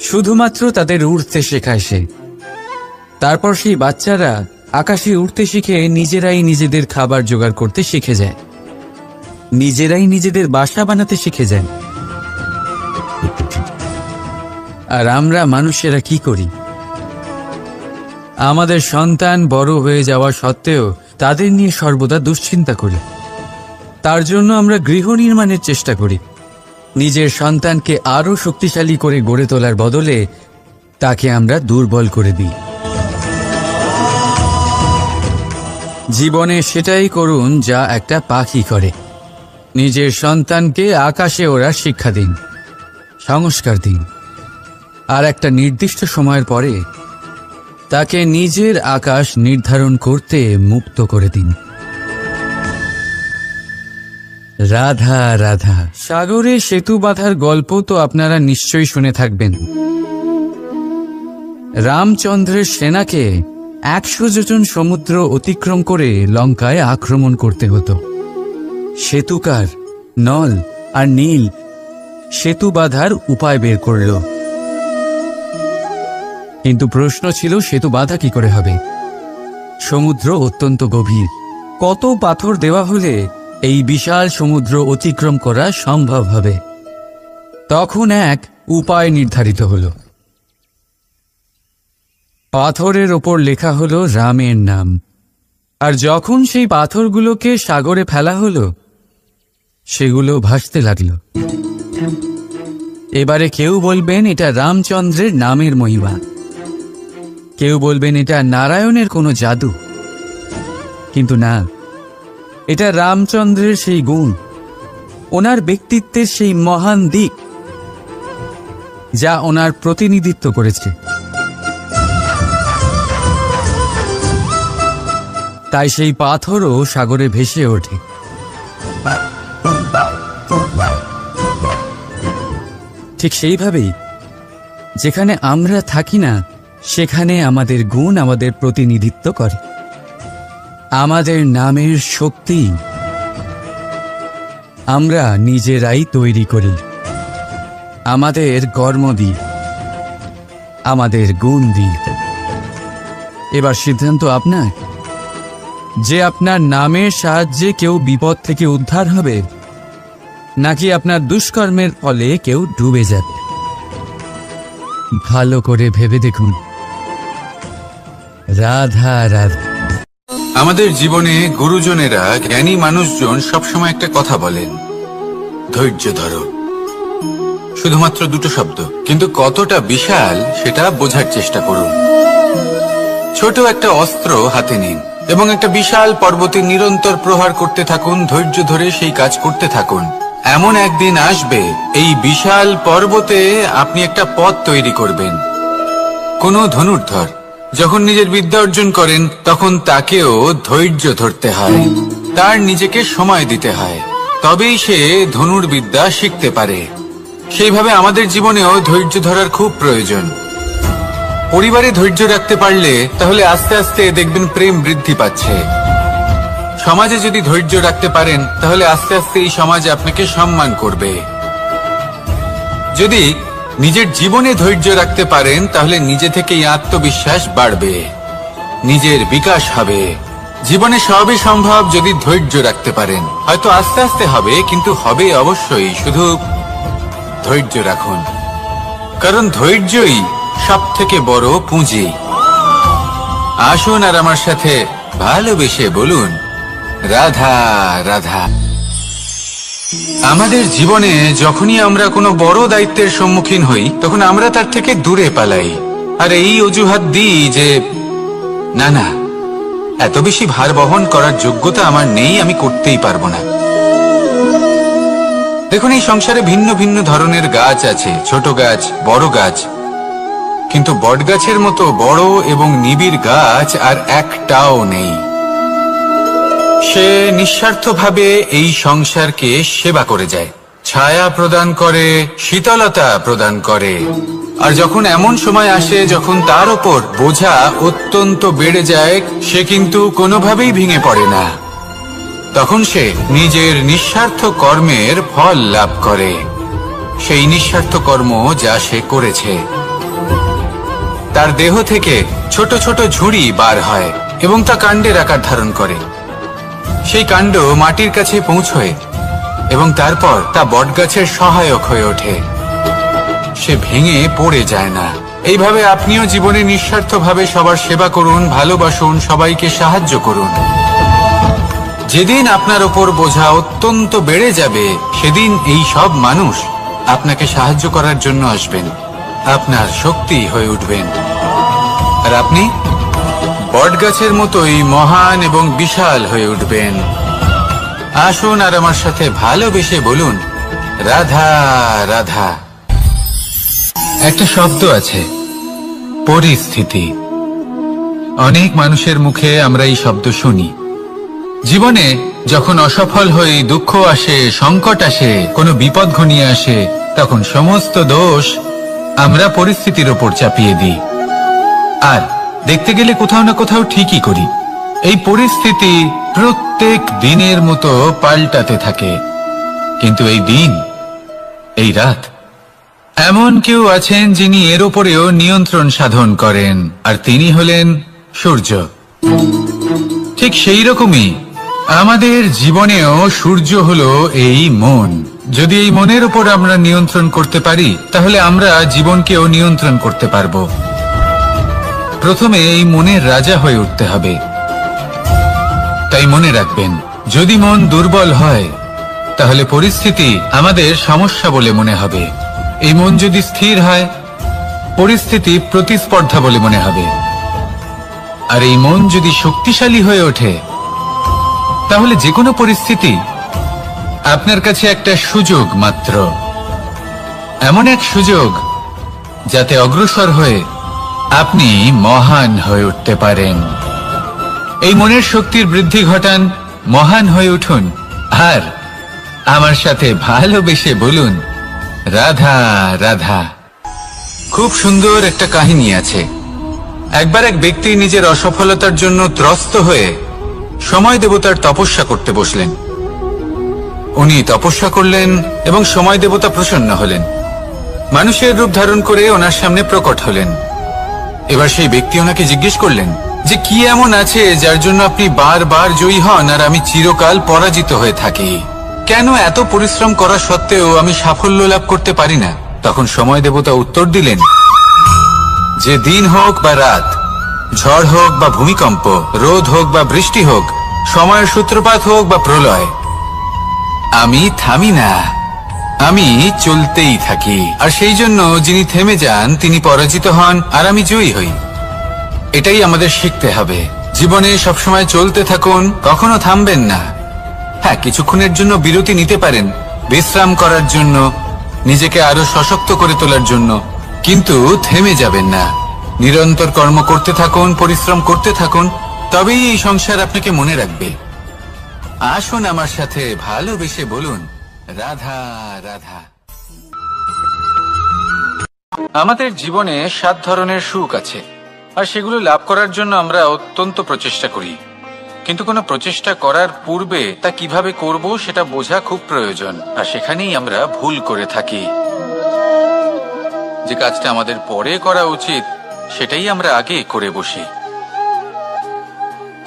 শুধুমাত্র তাদের উড়তে শেখায় সে। তারপর সেই বাচ্চারা আকাশে উড়তে শিখে নিজেরাই নিজেদের খাবার জোগাড় করতে শিখে যায়, নিজেরাই নিজেদের বাসা বানাতে শিখে যায়। আর আমরা মানুষেরা কি করি? আমাদের সন্তান বড় হয়ে যাওয়া সত্ত্বেও তাদের নিয়ে সর্বদা দুশ্চিন্তা করি। তার জন্য আমরা গৃহ নির্মাণের চেষ্টা করি। নিজের সন্তানকে আরো শক্তিশালী করে গড়ে তোলার বদলে তাকে আমরা দুর্বল করে দিই। জীবনে সেটাই করুন যা একটা পাখি করে। নিজের সন্তানকে আকাশে ওড়ার শিক্ষা দিন, সংস্কার দিন, আর একটা নির্দিষ্ট সময়ের পরে তাকে নিজের আকাশ নির্ধারণ করতে মুক্ত করে দিন। রাধা রাধা। সাগরে সেতু বাঁধার গল্প তো আপনারা নিশ্চয়ই শুনে থাকবেন। রামচন্দ্রের সেনাকে 100 যোজন সমুদ্র অতিক্রম করে লঙ্কায় আক্রমণ করতে হতো। সেতুকার নল আর নীল সেতু বাঁধার উপায় বের করল, কিন্তু প্রশ্ন ছিল সেতু বাঁধা কি করে হবে? সমুদ্র অত্যন্ত গভীর। কত পাথর দেওয়া হলে এই বিশাল সমুদ্র অতিক্রম করা সম্ভব হবে? তখন এক উপায় নির্ধারিত হল। পাথরের ওপর লেখা হলো রামের নাম। আর যখন সেই পাথরগুলোকে সাগরে ফেলা হলো, সেগুলো ভাসতে লাগল। এবারে কেউ বলবেন এটা রামচন্দ্রের নামের মহিমা, কেউ বলবেন এটা নারায়ণের কোনো জাদু। কিন্তু না, এটা রামচন্দ্রের সেই গুণ, ওনার ব্যক্তিত্বের সেই মহান দিক যা ওনার প্রতিনিধিত্ব করেছে। তাই সেই পাথরও সাগরে ভেসে ওঠে। ঠিক সেইভাবেই যেখানে আমরা থাকি না, সেখানে আমাদের গুণ আমাদের প্রতিনিধিত্ব করে। আমাদের নামের শক্তি আমরা নিজেরাই তৈরি করি, আমাদের কর্ম দিয়ে, আমাদের গুণ দিয়ে। এবার সিদ্ধান্ত আপনার যে আপনার নামের সাহায্যে কেউ বিপদ থেকে উদ্ধার হবে, নাকি আপনার দুষ্কর্মের ফলে কেউ ডুবে যাবে। ভালো করে ভেবে দেখুন। রাধা রাধা। আমাদের জীবনে গুরুজনেরা, জ্ঞানী মানুষজন সবসময় একটা কথা বলেন, ধৈর্য ধরো। শুধুমাত্র দুটো শব্দ, কিন্তু কতটা বিশাল সেটা বোঝার চেষ্টা করুন। ছোট একটা অস্ত্র হাতে নিন এবং একটা বিশাল পর্বতে নিরন্তর প্রহার করতে থাকুন। ধৈর্য ধরে সেই কাজ করতে থাকুন। এমন একদিন আসবে এই বিশাল পর্বতে আপনি একটা পথ তৈরি করবেন। কোনো ধনুর্ধর যখন নিজের বিদ্যা অর্জন করেন তখন তাকেও ধৈর্য ধরতে হয়, তার নিজেকে সময় দিতে হয়, তবেই সে ধনুর্বিদ্যা শিখতে পারে। সেইভাবে আমাদের জীবনেও ধৈর্য ধরার খুব প্রয়োজন। পরিবারে ধৈর্য রাখতে পারলে তাহলে আস্তে আস্তে দেখবেন প্রেম বৃদ্ধি পাচ্ছে। সমাজে যদি ধৈর্য রাখতে পারেন তাহলে আস্তে আস্তে এই সমাজ আপনাকে সম্মান করবে। যদি নিজের জীবনে ধৈর্য রাখতে পারেন তাহলে নিজে থেকেই আত্মবিশ্বাস বাড়বে, নিজের বিকাশ হবে। জীবনে সবই সম্ভব যদি ধৈর্য রাখতে পারেন। হয়তো আস্তে আস্তে হবে, কিন্তু হবে অবশ্যই। শুধু ধৈর্য রাখুন, কারণ ধৈর্যই সব থেকে বড় পুঁজি। আসুন আর আমার সাথে ভালোবেসে বলুন, রাধা রাধা। আমাদের জীবনে যখনই আমরা কোনো বড় দায়িত্বের সম্মুখীন হই, তখন আমরা তার থেকে দূরে পালাই, আর এই অজুহাত দিই যে না না, এত বেশি ভার বহন করার যোগ্যতা আমার নেই, আমি করতেই পারবো না। দেখুন, এই সংসারে ভিন্ন ভিন্ন ধরনের গাছ আছে, ছোট গাছ, বড় গাছ, কিন্তু বটগাছের মতো বড় এবং নিবিড় গাছ আর একটাও নেই। সে নিঃস্বার্থভাবে এই সংসারকে সেবা করে যায়, ছায়া প্রদান করে, শীতলতা প্রদান করে। আর যখন এমন সময় আসে যখন তার ওপর বোঝা অত্যন্ত বেড়ে যায়, সে কিন্তু কোনোভাবেই ভেঙে পড়ে না। তখন সে নিজের নিঃস্বার্থ কর্মের ফল লাভ করে, সেই নিঃস্বার্থ কর্ম যা সে করেছে। তার দেহ থেকে ছোট ছোট ঝুড়ি বার হয় এবং তা কাণ্ডের আকার ধারণ করে। সেই কাণ্ড মাটির কাছে পৌঁছয় এবং তারপর তা বটগাছের সহায়ক হয়ে ওঠে। সে ভেঙে পড়ে যায় না। এইভাবে আপনিও জীবনে নিঃস্বার্থভাবে সবার সেবা করুন, ভালোবাসুন, সবাইকে সাহায্য করুন। যেদিন আপনার ওপর বোঝা অত্যন্ত বেড়ে যাবে, সেদিন এই সব মানুষ আপনাকে সাহায্য করার জন্য আসবেন, আপনার শক্তি হয়ে উঠবেন, আর আপনি বটগাছের মতোই মহান এবং বিশাল হয়ে উঠবেন। আসুন আর আমার সাথে ভালোবেসে বলুন, রাধা রাধা। একটা শব্দ আছে, পরিস্থিতি। অনেক মানুষের মুখে আমরা এই শব্দ শুনি। জীবনে যখন অসফল হই, দুঃখ আসে, সংকট আসে, কোনো বিপদ ঘনিয়ে আসে, তখন সমস্ত দোষ আমরা পরিস্থিতির ওপর চাপিয়ে দিই, আর দেখতে গেলে কোথাও না কোথাও ঠিকই করি। এই পরিস্থিতি প্রত্যেক দিনের মতো পাল্টাতে থাকে, কিন্তু এই দিন, এই রাত, এমন কেউ আছেন যিনি এর উপরেও নিয়ন্ত্রণ সাধন করেন, আর তিনি হলেন সূর্য। ঠিক সেই রকমই আমাদের জীবনেও সূর্য হলো এই মন। যদি এই মনের উপর আমরা নিয়ন্ত্রণ করতে পারি, তাহলে আমরা জীবনকেও নিয়ন্ত্রণ করতে পারবো। প্রথমে এই মনের রাজা হয়ে উঠতে হবে। তাই মনে রাখবেন, যদি মন দুর্বল হয়, তাহলে পরিস্থিতি আমাদের সমস্যা বলে মনে হবে। এই মন যদি স্থির হয়, পরিস্থিতি প্রতিস্পর্ধা বলে মনে হবে। আর এই মন যদি শক্তিশালী হয়ে ওঠে, তাহলে যে কোনো পরিস্থিতি আপনার কাছে একটা সুযোগ মাত্র, এমন এক সুযোগ যাতে অগ্রসর হয়ে আপনি মহান হয়ে উঠতে পারেন। এই মনের শক্তির বৃদ্ধি ঘটান, মহান হয়ে উঠুন, আর আমার সাথে ভালোবেসে বলুন, রাধা রাধা। খুব সুন্দর একটা কাহিনী আছে। একবার এক ব্যক্তি নিজের অসফলতার জন্য ত্রস্ত হয়ে সময় দেবতার তপস্যা করতে বসলেন। উনি তপস্যা করলেন এবং সময় দেবতা প্রসন্ন হলেন, মানুষের রূপ ধারণ করে ওনার সামনে প্রকট হলেন। এবার সেই ব্যক্তি ওনাকে জিজ্ঞেস করলেন যে কি এমন আছে যার জন্য আপনি বারবার জয়ী হন আর আমি চিরকাল পরাজিত হয়ে থাকি? কেন এত পরিশ্রম করা সত্ত্বেও আমি সাফল্য লাভ করতে পারি না? তখন সময় দেবতা উত্তর দিলেন যে দিন হোক বা রাত, ঝড় হোক বা ভূমিকম্প, রোদ হোক বা বৃষ্টি হোক, সময়ের সূত্রপাত হোক বা প্রলয়, আমি থামি না, আমি চলতেই থাকি। আর সেই জন্য যিনি থেমে যান তিনি পরাজিত হন আর আমি জয়ী হই। এটাই আমাদের শিখতে হবে। জীবনে সবসময় চলতে থাকুন, কখনো থামবেন না। হ্যাঁ, কিছুক্ষণের জন্য বিরতি নিতে পারেন, বিশ্রাম করার জন্য, নিজেকে আরো সশক্ত করে তোলার জন্য, কিন্তু থেমে যাবেন না। নিরন্তর কর্ম করতে থাকুন, পরিশ্রম করতে থাকুন, তবেই এই সংসার আপনাকে মনে রাখবে। আসুন আমার সাথে ভালোবেসে বলুন, রাধা রাধা। আমাদের জীবনে 7 ধরনের সুখ আছে, আর সেগুলো লাভ করার জন্য আমরা অত্যন্ত প্রচেষ্টা করি। কিন্তু কোনো প্রচেষ্টা করার পূর্বে তা কিভাবে করব সেটা বোঝা খুব প্রয়োজন, আর সেখানেই আমরা ভুল করে থাকি। যে কাজটা আমাদের পরে করা উচিত সেটাই আমরা আগে করে বসি।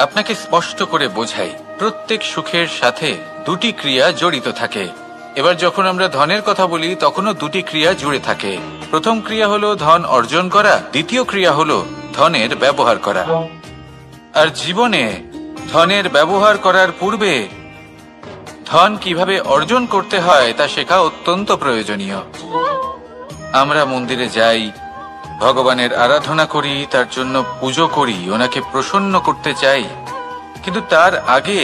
আপনাকে স্পষ্ট করে বোঝাই, প্রত্যেক সুখের সাথে দুটি ক্রিয়া জড়িত থাকে। এবার যখন আমরা ধনের কথা বলি তখনও দুটি ক্রিয়া জুড়ে থাকে। প্রথম ক্রিয়া হলো ধন অর্জন করা, দ্বিতীয় ক্রিয়া হলো ধনের ব্যবহার করা। আর জীবনে ধনের ব্যবহার করার পূর্বে ধন কিভাবে অর্জন করতে হয় তা শেখা অত্যন্ত প্রয়োজনীয়। আমরা মন্দিরে যাই, ভগবানের আরাধনা করি, তার জন্য পুজো করি, ওনাকে প্রসন্ন করতে চাই, কিন্তু তার আগে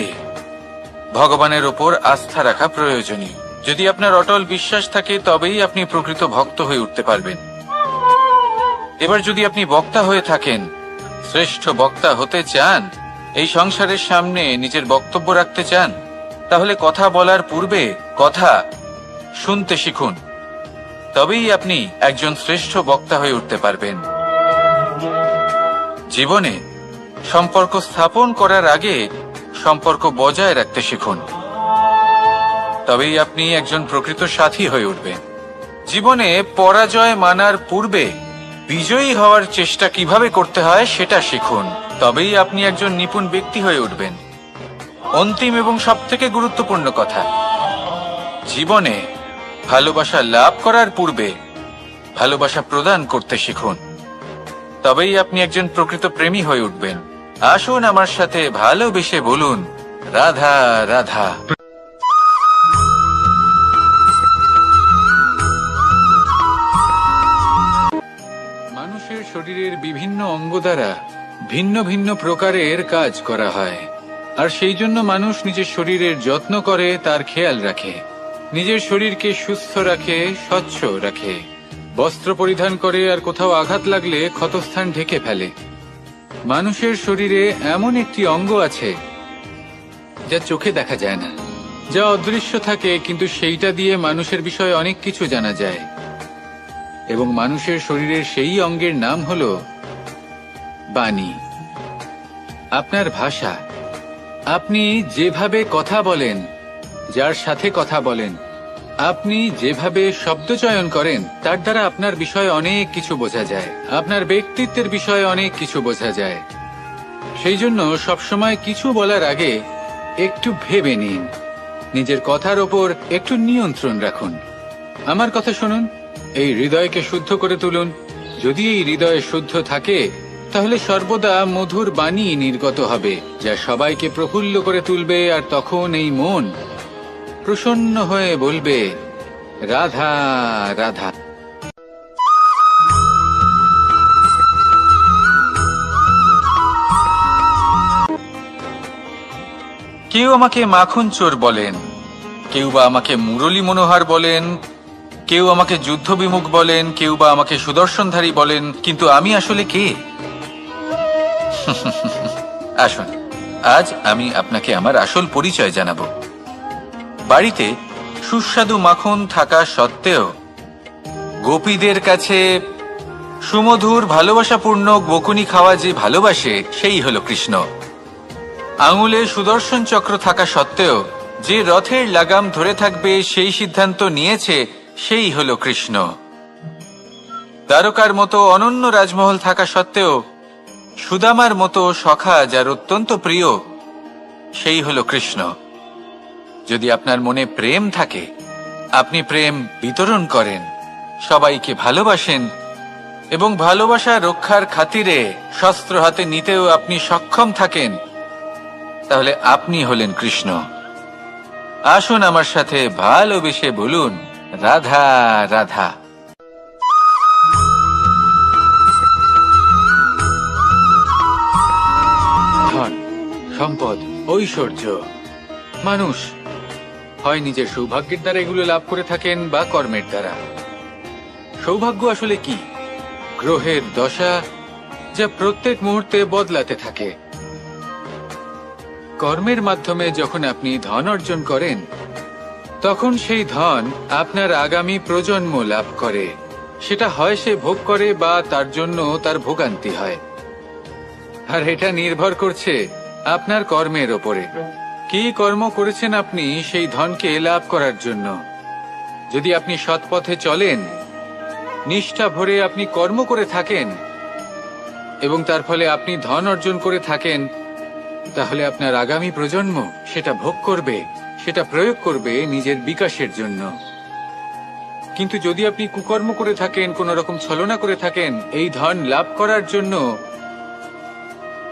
ভগবানের ওপর আস্থা রাখা প্রয়োজনীয়। যদি আপনার অটল বিশ্বাস থাকে তবেই আপনি প্রকৃত ভক্ত হয়ে উঠতে পারবেন। এবার যদি আপনি বক্তা হয়ে থাকেন, শ্রেষ্ঠ বক্তা হতে চান, এই সংসারের সামনে নিজের বক্তব্য রাখতে চান, তাহলে কথা বলার পূর্বে কথা শুনতে শিখুন। তবেই আপনি একজন শ্রেষ্ঠ বক্তা হয়ে উঠতে পারবেন। জীবনে সম্পর্ক স্থাপন করার আগে সম্পর্ক বজায় রাখতে শিখুন, তবেই আপনি একজন প্রকৃত সাথী হয়ে উঠবেন। জীবনে পরাজয় মানার পূর্বে বিজয়ী হওয়ার চেষ্টা কিভাবে করতে হয় সেটা শিখুন, তবেই আপনি একজন নিপুণ ব্যক্তি হয়ে উঠবেন। অন্তিম এবং সবথেকে গুরুত্বপূর্ণ কথা, জীবনে ভালোবাসা লাভ করার পূর্বে ভালোবাসা প্রদান করতে শিখুন, তবেই আপনি একজন প্রকৃত প্রেমী হয়ে উঠবেন। আসুন আমার সাথে ভালোবেসে বলুন, রাধা রাধা। মানুষের শরীরের বিভিন্ন অঙ্গ দ্বারা ভিন্ন ভিন্ন প্রকারের কাজ করা হয়, আর সেই জন্য মানুষ নিজের শরীরের যত্ন করে, তার খেয়াল রাখে, নিজের শরীরকে সুস্থ রাখে, স্বচ্ছ রাখে, বস্ত্র পরিধান করে, আর কোথাও আঘাত লাগলে ক্ষতস্থান ঢেকে ফেলে। মানুষের শরীরে এমন একটি অঙ্গ আছে যা চোখে দেখা যায় না, যা অদৃশ্য থাকে, কিন্তু সেইটা দিয়ে মানুষের বিষয়ে অনেক কিছু জানা যায়। এবং মানুষের শরীরের সেই অঙ্গের নাম হলো বাণী, আপনার ভাষা। আপনি যেভাবে কথা বলেন, যার সাথে কথা বলেন, আপনি যেভাবে শব্দ চয়ন করেন, তার দ্বারা আপনার বিষয়ে অনেক কিছু বোঝা যায়, আপনার ব্যক্তিত্বের বিষয়ে অনেক কিছু বোঝা যায়। সেই জন্য সবসময় কিছু বলার আগে একটু ভেবে নিন, নিজের কথার ওপর একটু নিয়ন্ত্রণ রাখুন। আমার কথা শুনুন, এই হৃদয়কে শুদ্ধ করে তুলুন। যদি এই হৃদয় শুদ্ধ থাকে তাহলে সর্বদা মধুর বাণী নির্গত হবে, যা সবাইকে প্রফুল্ল করে তুলবে, আর তখন এই মন প্রসন্ন হয়ে বলবে, রাধা রাধা। কেউ আমাকে মাখন চোর বলেন, কেউ বা আমাকে মুরলী মনোহর বলেন, কেউ আমাকে যুদ্ধ বিমুখ বলেন, কেউ বা আমাকে সুদর্শনধারী বলেন, কিন্তু আমি আসলে কে? আসুন, আজ আমি আপনাকে আমার আসল পরিচয় জানাবো। বাড়িতে সুস্বাদু মাখন থাকা সত্ত্বেও গোপীদের কাছে সুমধুর ভালোবাসাপূর্ণ বকুনি খাওয়া যে ভালোবাসে, সেই হলো কৃষ্ণ। আঙুলে সুদর্শন চক্র থাকা সত্ত্বেও যে রথের লাগাম ধরে থাকবে সেই সিদ্ধান্ত নিয়েছে, সেই হলো কৃষ্ণ। দ্বারকার মতো অনন্য রাজমহল থাকা সত্ত্বেও সুদামার মতো সখা যার অত্যন্ত প্রিয়, সেই হলো কৃষ্ণ। যদি আপনার মনে প্রেম থাকে, আপনি প্রেম বিতরণ করেন, সবাইকে ভালোবাসেন, এবং ভালোবাসা রক্ষার খাতিরে শস্ত্র হাতে নিতেও আপনি সক্ষম থাকেন, তাহলে আপনি হলেন কৃষ্ণ। আসুন আমার সাথে ভালোবেসে বলুন, রাধা রাধা। ধন, সম্পদ, ঐশ্বর্য, মানুষ হয় নিজের সৌভাগ্যের দ্বারা এগুলো লাভ করে থাকেন বা কর্মের দ্বারা। সৌভাগ্য আসলে কি? গ্রহের দশা, যা প্রত্যেক মুহূর্তে বদলাতে থাকে। কর্মের মাধ্যমে যখন আপনি ধন অর্জন করেন, তখন সেই ধন আপনার আগামী প্রজন্ম লাভ করে। সেটা হয় সে ভোগ করে বা তার জন্য তার ভোগান্তি হয়, আর এটা নির্ভর করছে আপনার কর্মের ওপরে। কি কর্ম করেছেন আপনি সেই ধনকে লাভ করার জন্য? যদি আপনি সৎ পথে চলেন নিষ্ঠা ভরে আপনি কর্ম করে থাকেন এবং তার ফলে আপনি ধন অর্জন করে থাকেন, তাহলে আপনার আগামী প্রজন্ম সেটা ভোগ করবে, সেটা প্রয়োগ করবে নিজের বিকাশের জন্য। কিন্তু যদি আপনি কুকর্ম করে থাকেন, কোন রকম ছলনা করে থাকেন এই ধন লাভ করার জন্য,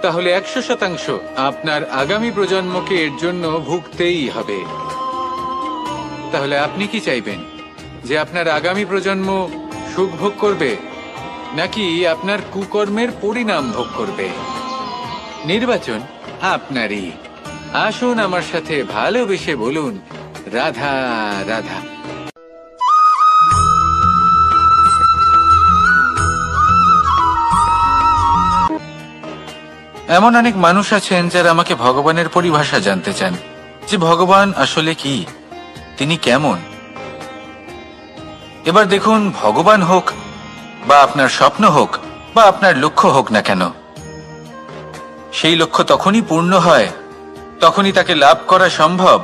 তাহলে 100% আপনার আগামী প্রজন্মকে এর জন্য ভুগতেই হবে। তাহলে আপনি কি চাইবেন, যে আপনার আগামী প্রজন্ম সুখ ভোগ করবে নাকি আপনার কুকর্মের পরিণাম ভোগ করবে? নির্বাচন আপনারই। আসুন আমার সাথে ভালোবেসে বলুন, রাধা রাধা। এমন অনেক মানুষ আছেন যারা আমাকে ভগবানের পরিভাষা জানতে চান, যে ভগবান আসলে কি, তিনি কেমন। এবার দেখুন, ভগবান হোক বা আপনার স্বপ্ন হোক বা আপনার লক্ষ্য হোক না কেন, সেই লক্ষ্য তখনই পূর্ণ হয়, তখনই তাকে লাভ করা সম্ভব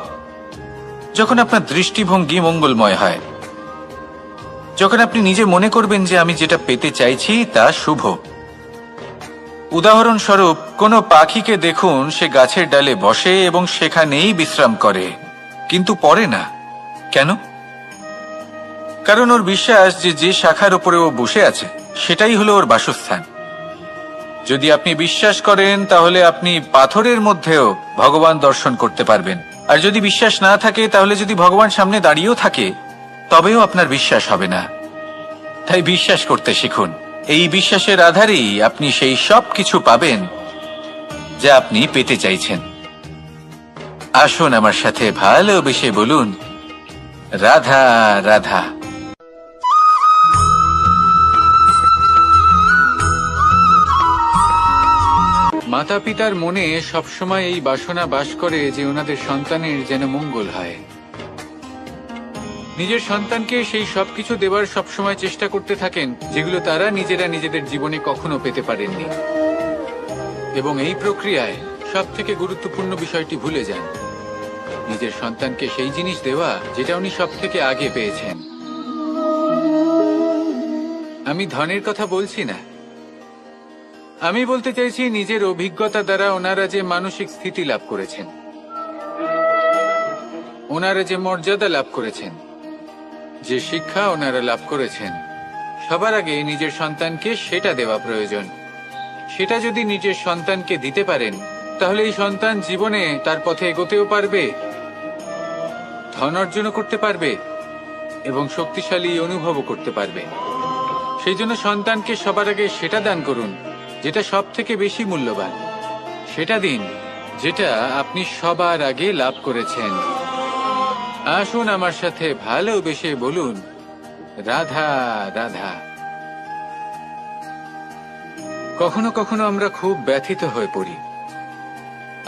যখন আপনার দৃষ্টিভঙ্গি মঙ্গলময় হয়, যখন আপনি নিজে মনে করবেন যে আমি যেটা পেতে চাইছি তা শুভ। উদাহরণস্বরূপ, কোনো পাখিকে দেখুন, সে গাছের ডালে বসে এবং সেখানেই বিশ্রাম করে, কিন্তু পড়ে না। কেন? কারণ ওর বিশ্বাস যে যে শাখার উপরে ও বসে আছে সেটাই হলো ওর বাসস্থান। যদি আপনি বিশ্বাস করেন তাহলে আপনি পাথরের মধ্যেও ভগবান দর্শন করতে পারবেন, আর যদি বিশ্বাস না থাকে তাহলে যদি ভগবান সামনে দাঁড়িয়েও থাকে তবেও আপনার বিশ্বাস হবে না। তাই বিশ্বাস করতে শিখুন। এই বিশ্বাসের আধারেই আপনি সেই সব কিছু পাবেন যা আপনি পেতে চাইছেন। আসুন আমার সাথে ভালোবেসে বলুন, রাধা রাধা। মাতা পিতার মনে সবসময় এই বাসনা বাস করে যে ওনাদের সন্তানের যেন মঙ্গল হয়। নিজের সন্তানকে সেই সবকিছু দেবার সবসময় চেষ্টা করতে থাকেন যেগুলো তারা নিজেরা নিজেদের জীবনে কখনো পেতে পারেননি, এবং এই প্রক্রিয়ায় সব থেকে গুরুত্বপূর্ণ বিষয়টি ভুলে যান, নিজের সন্তানকে সেই জিনিস দেওয়া যেটা উনি সব থেকে আগে পেয়েছেন। আমি ধনের কথা বলছি না, আমি বলতে চাইছি নিজের অভিজ্ঞতা দ্বারা ওনারা যে মানসিক স্থিতি লাভ করেছেন, ওনারা যে মর্যাদা লাভ করেছেন, যে শিক্ষা ওনারা লাভ করেছেন, সবার আগে নিজের সন্তানকে সেটা দেওয়া প্রয়োজন। সেটা যদি নিজের সন্তানকে দিতে পারেন তাহলে এই সন্তান জীবনে তার পথে এগোতেও পারবে, ধন অর্জনও করতে পারবে এবং শক্তিশালী অনুভবও করতে পারবে। সেই জন্য সন্তানকে সবার আগে সেটা দান করুন যেটা সব থেকে বেশি মূল্যবান। সেটা দিন যেটা আপনি সবার আগে লাভ করেছেন। আসুন আমার সাথে ভালোবেসে বলুন, রাধা রাধা। কখনো কখনো আমরা খুব ব্যথিত হয়ে পড়ি।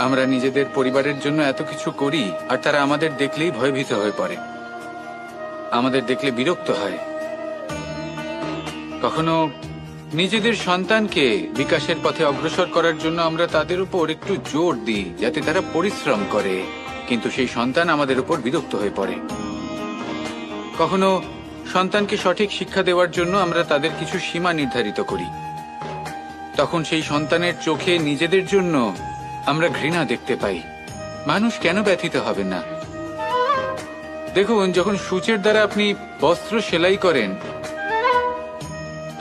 আমরা নিজেদের পরিবারের জন্য এত কিছু করি আর তারা আমাদের দেখলেই ভয়ভীত হয়ে পড়ে, আমাদের দেখলে বিরক্ত হয়। কখনো নিজেদের সন্তানকে বিকাশের পথে অগ্রসর করার জন্য আমরা তাদের উপর একটু জোর দিই যাতে তারা পরিশ্রম করে, কিন্তু সেই সন্তান আমাদের উপর বিরক্ত হয়ে পড়ে। কখনো সন্তানকে সঠিক শিক্ষা দেওয়ার জন্য আমরা তাদের কিছু সীমা নির্ধারিত করি, তখন সেই সন্তানের চোখে নিজেদের জন্য আমরা ঘৃণা দেখতে পাই। মানুষ কেন ব্যথিত হবে না? দেখুন, যখন সূচের দ্বারা আপনি বস্ত্র সেলাই করেন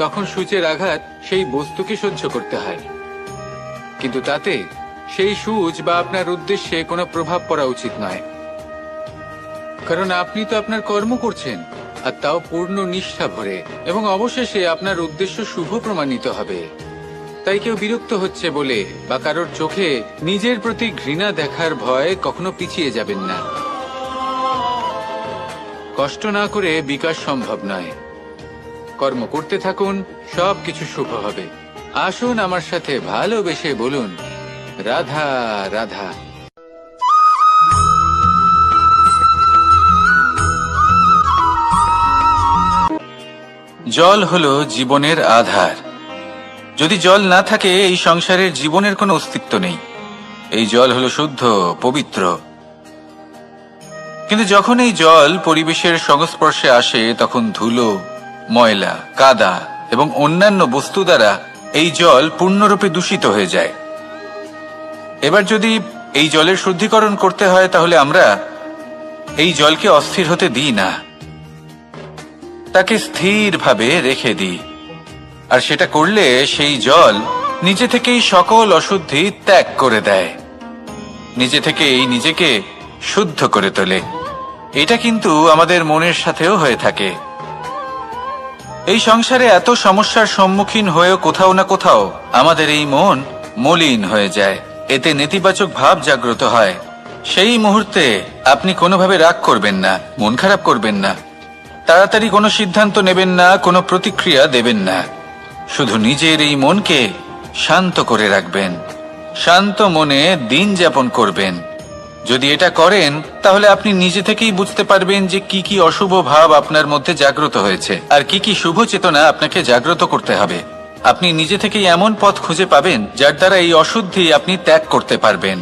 তখন সূচের আঘাত সেই বস্তুকে সহ্য করতে হয়, কিন্তু তাতে সেই সূচ বা আপনার উদ্দেশ্যে কোনো প্রভাব পড়া উচিত নয়, কারণ আপনি তো আপনার কর্ম করছেন, আর তাও পূর্ণ নিষ্ঠা ভরে, এবং অবশেষে আপনার উদ্দেশ্য শুভ প্রমাণিত হবে। তাই কেউ বিরক্ত হচ্ছে বলে বা কারোর চোখে নিজের প্রতি ঘৃণা দেখার ভয় কখনো পিছিয়ে যাবেন না। কষ্ট না করে বিকাশ সম্ভব নয়। কর্ম করতে থাকুন, সবকিছু শুভ হবে। আসুন আমার সাথে ভালোবেসে বলুন, রাধা রাধা। জল হলো জীবনের আধার। যদি জল না থাকে এই সংসারের জীবনের কোনো অস্তিত্ব নেই। এই জল হলো শুদ্ধ, পবিত্র। কিন্তু যখন এই জল পরিবেশের সংস্পর্শে আসে তখন ধুলো, ময়লা, কাদা এবং অন্যান্য বস্তু দ্বারা এই জল পূর্ণরূপে দূষিত হয়ে যায়। এবার যদি এই জলের শুদ্ধিকরণ করতে হয়, তাহলে আমরা এই জলকে অস্থির হতে দিই না, তাকে স্থিরভাবে রেখে দিই। আর সেটা করলে সেই জল নিজে থেকেই সকল অশুদ্ধি ত্যাগ করে দেয়, নিজে থেকেই নিজেকে শুদ্ধ করে তোলে। এটা কিন্তু আমাদের মনের সাথেও হয়ে থাকে। এই সংসারে এত সমস্যার সম্মুখীন হয়েও কোথাও না কোথাও আমাদের এই মন মলিন হয়ে যায়, এতে নেতিবাচক ভাব জাগ্রত হয়। সেই মুহূর্তে আপনি কোনোভাবে রাগ করবেন না, মন খারাপ করবেন না, তাড়াতাড়ি কোনো সিদ্ধান্ত নেবেন না, কোনো প্রতিক্রিয়া দেবেন না। শুধু নিজের এই মনকে শান্ত করে রাখবেন, শান্ত মনে দিন যাপন করবেন। যদি এটা করেন, তাহলে আপনি নিজে থেকেই বুঝতে পারবেন যে কি কি অশুভ ভাব আপনার মধ্যে জাগ্রত হয়েছে আর কি কি শুভ চেতনা আপনাকে জাগ্রত করতে হবে। আপনি নিজে থেকেই এমন পথ খুঁজে পাবেন যার দ্বারা এই অশুদ্ধি আপনি ত্যাগ করতে পারবেন।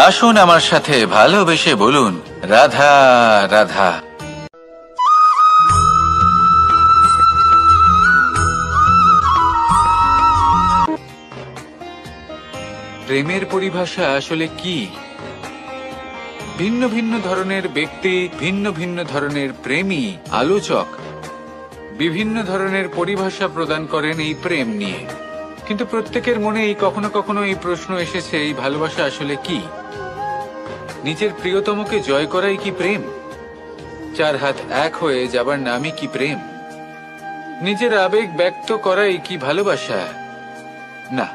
আসুন আমার সাথে ভালোবেসে বলুন, রাধা রাধা। প্রেমের পরিভাষা আসলে কি? ভিন্ন ভিন্ন ধরনের ব্যক্তি, ভিন্ন ভিন্ন ধরনের প্রেমী, আলোচক বিভিন্ন ধরনের পরিভাষা প্রদান করেন এই প্রেম নিয়ে। কিন্তু প্রত্যেকের মনেই কখনো কখনো এই প্রশ্ন এসেছে, এই ভালোবাসা আসলে কি? নিজের প্রিয়তমকে জয় করাই কি প্রেম? চার হাত এক হয়ে যাবার নামই কি প্রেম? নিজের আবেগ ব্যক্ত করাই কি ভালোবাসা? না,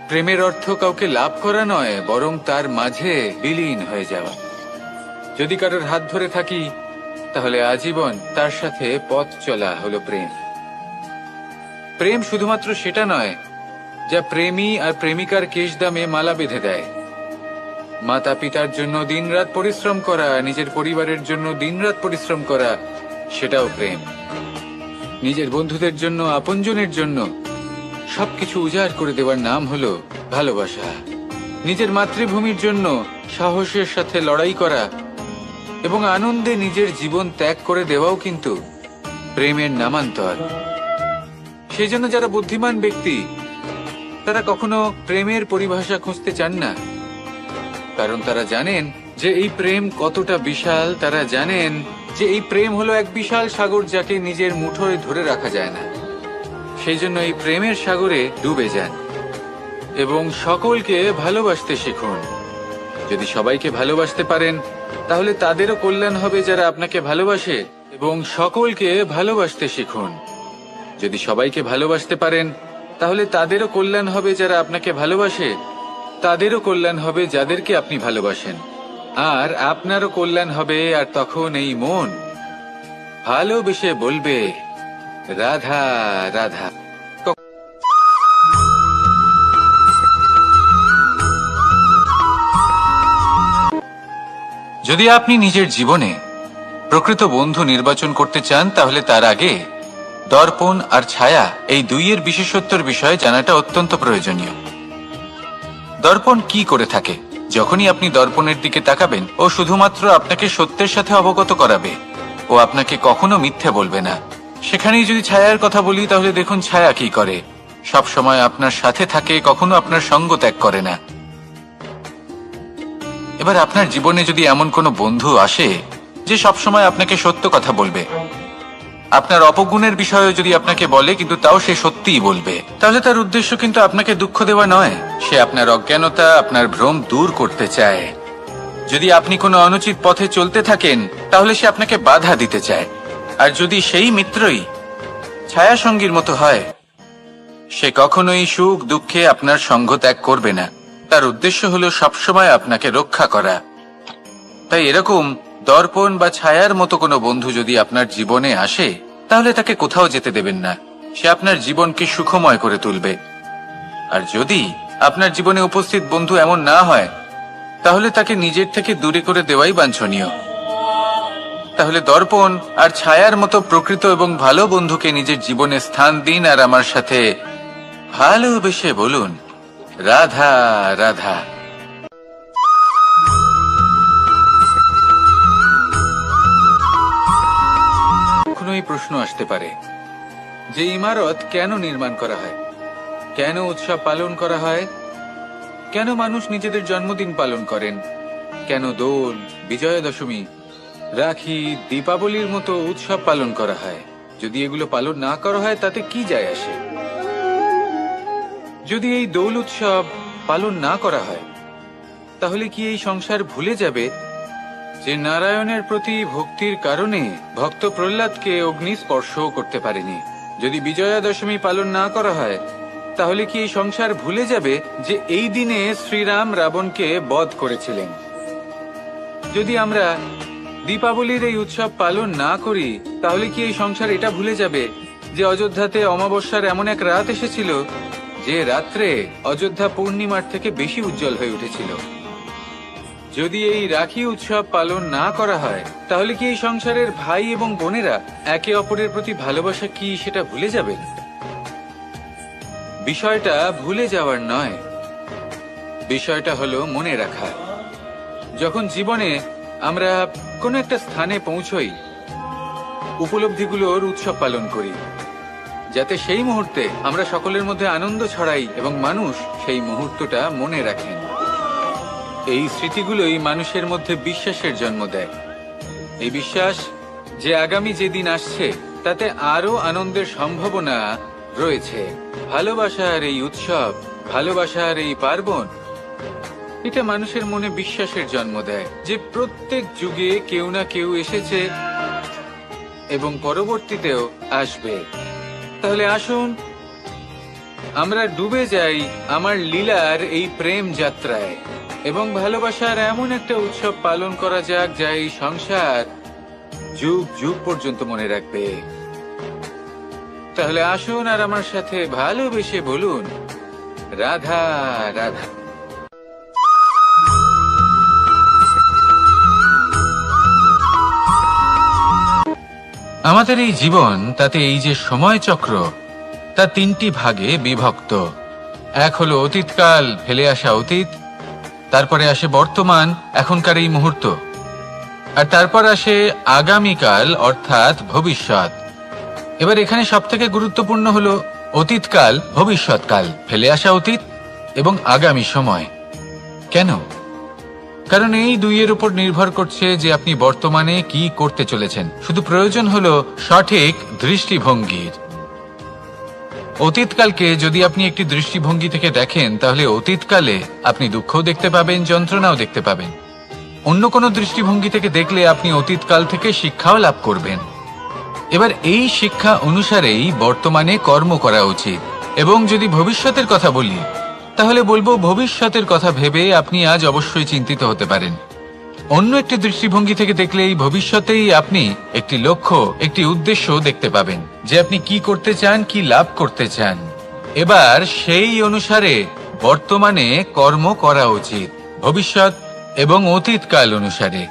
প্রেমের অর্থ কাউকে লাভ করা নয়, বরং তার মাঝে বিলীন হয়ে যাওয়া। যদি কারোর হাত ধরে থাকি, তাহলে আজীবন তার সাথে পথ চলা হলো প্রেম। প্রেম শুধুমাত্র সেটা নয় যা প্রেমী আর প্রেমিকার কেশদামে মালা বেঁধে দেয়। মাতা পিতার জন্য দিনরাত পরিশ্রম করা, নিজের পরিবারের জন্য দিনরাত পরিশ্রম করা, সেটাও প্রেম। নিজের বন্ধুদের জন্য, আপনজনের জন্য সবকিছু উজাড় করে দেওয়ার নাম হলো ভালোবাসা। নিজের মাতৃভূমির জন্য সাহসের সাথে লড়াই করা এবং আনন্দে নিজের জীবন ত্যাগ করে দেওয়াও কিন্তু প্রেমের নামান্তর। সেই জন্য যারা বুদ্ধিমান ব্যক্তি, তারা কখনো প্রেমের পরিভাষা খুঁজতে চান না, কারণ তারা জানেন যে এই প্রেম কতটা বিশাল। তারা জানেন যে এই প্রেম হলো এক বিশাল সাগর, যাকে নিজের মুঠোয় ধরে রাখা যায় না। সেই জন্য এই প্রেমের সাগরে ডুবে যান এবং সকলকে ভালোবাসতে শিখুন। যদি সবাইকে ভালোবাসতে পারেন, তাহলে তাদেরও কল্যাণ হবে যারা আপনাকে ভালোবাসে, এবং সকলকে ভালোবাসতে শিখুন। যদি সবাইকে ভালোবাসতে পারেন, তাহলে তাদেরও কল্যাণ হবে যারা আপনাকে ভালোবাসে, তাদেরও কল্যাণ হবে যাদেরকে আপনি ভালোবাসেন, আর আপনারও কল্যাণ হবে। আর তখন এই মন ভালোবেসে বলবে, রাধা রাধা। যদি আপনি নিজের জীবনে প্রকৃত বন্ধু নির্বাচন করতে চান, তাহলে তার আগে দর্পণ আর ছায়া এই দুইয়ের বিশেষত্বর বিষয়ে জানাটা অত্যন্ত প্রয়োজনীয়। দর্পণ কি করে থাকে? যখনই আপনি দর্পণের দিকে তাকাবেন, ও শুধুমাত্র আপনাকে সত্যের সাথে অবগত করাবে, ও আপনাকে কখনো মিথ্যে বলবে না। সেখানেই যদি ছায়ার কথা বলি, তাহলে দেখুন ছায়া কি করে। সব সময় আপনার সাথে থাকে, কখনো আপনার সঙ্গ ত্যাগ করে না। এবার আপনার জীবনে যদি এমন কোনো বন্ধু আসে যে সবসময় আপনাকে সত্য কথা বলবে, আপনার অপগুণের বিষয়ে যদি আপনাকে বলে কিন্তু তাও সে সত্যিই বলবে, তাহলে তার উদ্দেশ্য কিন্তু আপনাকে দুঃখ দেওয়া নয়। সে আপনার অজ্ঞানতা, আপনার ভ্রম দূর করতে চায়। যদি আপনি কোনো অনুচিত পথে চলতে থাকেন, তাহলে সে আপনাকে বাধা দিতে চায়। আর যদি সেই মিত্রই ছায়া সঙ্গীর মতো হয়, সে কখনোই সুখ দুঃখে আপনার সঙ্গ ত্যাগ করবে না। তার উদ্দেশ্য হলো সবসময় আপনাকে রক্ষা করা। তাই এরকম দর্পণ বা ছায়ার মতো কোনো বন্ধু যদি আপনার জীবনে আসে, তাহলে তাকে কোথাও যেতে দেবেন না। সে আপনার জীবনকে সুখময় করে তুলবে। আর যদি আপনার জীবনে উপস্থিত বন্ধু এমন না হয়, তাহলে তাকে নিজের থেকে দূরে করে দেওয়াই বাঞ্ছনীয়। তাহলে দর্পণ আর ছায়ার মতো প্রকৃত এবং ভালো বন্ধুকে নিজের জীবনে স্থান দিন, আর আমার সাথে ভালোবেসে বলুন, রাধা রাধা। জন্যই প্রশ্ন আসতে পারে যে ইমারত কেন নির্মাণ করা হয়, কেন উৎসব পালন করা হয়, কেন মানুষ নিজেদের জন্মদিন পালন করেন, কেন দোল, বিজয়া দশমী, রাখি, দীপাবলির মতো উৎসব পালন করা হয়। যদি এগুলো পালন না করা হয় তাতে কি যায় আসে? যদি এই দোল উৎসব পালন না করা হয় তাহলে কি এই সংসার ভুলে যাবে যে নারায়ণের প্রতি ভক্তির কারণে ভক্ত প্রহ্লাদকে অগ্নি স্পর্শও করতে পারেনি? যদি বিজয়া দশমী পালন না করা হয় তাহলে কি এই সংসার ভুলে যাবে যে এই দিনে শ্রীরাম রাবণকে বধ করেছিলেন? যদি আমরা দীপাবলির এই উৎসব পালন না করি তাহলে কি এই সংসার এটা ভুলে যাবে যে অযোধ্যাতে অমাবস্যার এমন এক রাত এসেছিল যে রাত্রে অযোধ্যা পূর্ণিমার থেকে বেশি উজ্জ্বল হয়ে উঠেছিল? যদি এই রাখি উৎসব পালন না করা হয় তাহলে কি এই সংসারের ভাই এবং বোনেরা একে অপরের প্রতি ভালোবাসা কি সেটা ভুলে যাবেন? বিষয়টা ভুলে যাওয়ার নয়, বিষয়টা হলো মনে রাখা। যখন জীবনে আমরা কোনো একটা স্থানে পৌঁছই, উপলব্ধিগুলোর উৎসব পালন করি, যাতে সেই মুহূর্তে আমরা সকলের মধ্যে আনন্দ ছড়াই এবং মানুষ সেই মুহূর্তটা মনে রাখেন। এই স্মৃতিগুলোই মানুষের মধ্যে বিশ্বাসের জন্ম দেয়। এই বিশ্বাস যে আগামী যেদিন আসছে তাতে আরো আনন্দের সম্ভাবনা রয়েছে। ভালোবাসার এই উৎসব, ভালোবাসার এই পার্বণ, এটা মানুষের মনে বিশ্বাসের জন্ম দেয় যে প্রত্যেক যুগে কেউ না কেউ এসেছে এবং পরবর্তীতেও আসবে। তাহলে আসুন আমরা ডুবে যাই আমার লীলার এই প্রেম যাত্রায় এবং ভালোবাসার এমন একটা উৎসব পালন করা যাক যা এই সংসার যুগ যুগ পর্যন্ত মনে রাখবে। তাহলে আসুন আর আমার সাথে ভালোবেসে বলুন, রাধা রাধা। আমাদের এই জীবন, তাতে এই যে সময় চক্র, তা তিনটি ভাগে বিভক্ত। এক হলো অতীতকাল, ফেলে আসা অতীত, তারপরে আসে বর্তমান, এখনকার এই মুহূর্ত, আর তারপর আসে আগামীকাল অর্থাৎ ভবিষ্যৎ। এবার এখানে সবথেকে গুরুত্বপূর্ণ হলো অতীতকাল, ভবিষ্যৎকাল, ফেলে আসা অতীত এবং আগামী সময়। কেন? কারণ এই দুইয়ের উপর নির্ভর করছে যে আপনি বর্তমানে কি করতে চলেছেন। শুধু প্রয়োজন হলো সঠিক দৃষ্টিভঙ্গির। অতীতকালকে যদি আপনি একটি দৃষ্টিভঙ্গি থেকে দেখেন তাহলে অতীতকালে আপনি দুঃখও দেখতে পাবেন, যন্ত্রণাও দেখতে পাবেন। অন্য কোনো দৃষ্টিভঙ্গি থেকে দেখলে আপনি অতীতকাল থেকে শিক্ষাও লাভ করবেন। এবার এই শিক্ষা অনুসারেই বর্তমানে কর্ম করা উচিত। এবং যদি ভবিষ্যতের কথা বলি তাহলে বলবো, ভবিষ্যতের কথা ভেবে আপনি আজ অবশ্যই চিন্তিত হতে পারেন। অন্য একটি দৃষ্টিভঙ্গি থেকে দেখলে এই ভবিষ্যতেই আপনি একটি লক্ষ্য, একটি উদ্দেশ্য দেখতে পাবেন যে আপনি কি করতে চান, কি লাভ করতে চান। এবার সেই অনুসারে বর্তমানে কর্ম করা উচিত, ভবিষ্যৎ এবং অতীতকাল অনুসারে।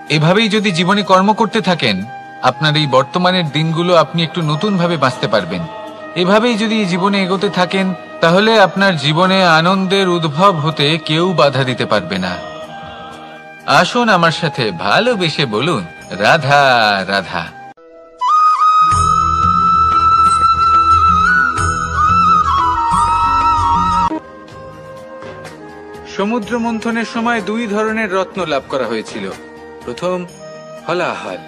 এভাবেই যদি জীবনে কর্ম করতে থাকেন, আপনার এই বর্তমানের দিনগুলো আপনি একটু নতুন ভাবে বাঁচতে পারবেন। এভাবেই যদি জীবনে এগোতে থাকেন তাহলে আপনার জীবনে আনন্দের উদ্ভব হতে কেউ বাধা দিতে পারবে না। আসুন আমার সাথে ভালোবেসে বলুন, রাধা রাধা। সমুদ্র মন্থনের সময় দুই ধরনের রত্ন লাভ করা হয়েছিল। প্রথম হলাহল,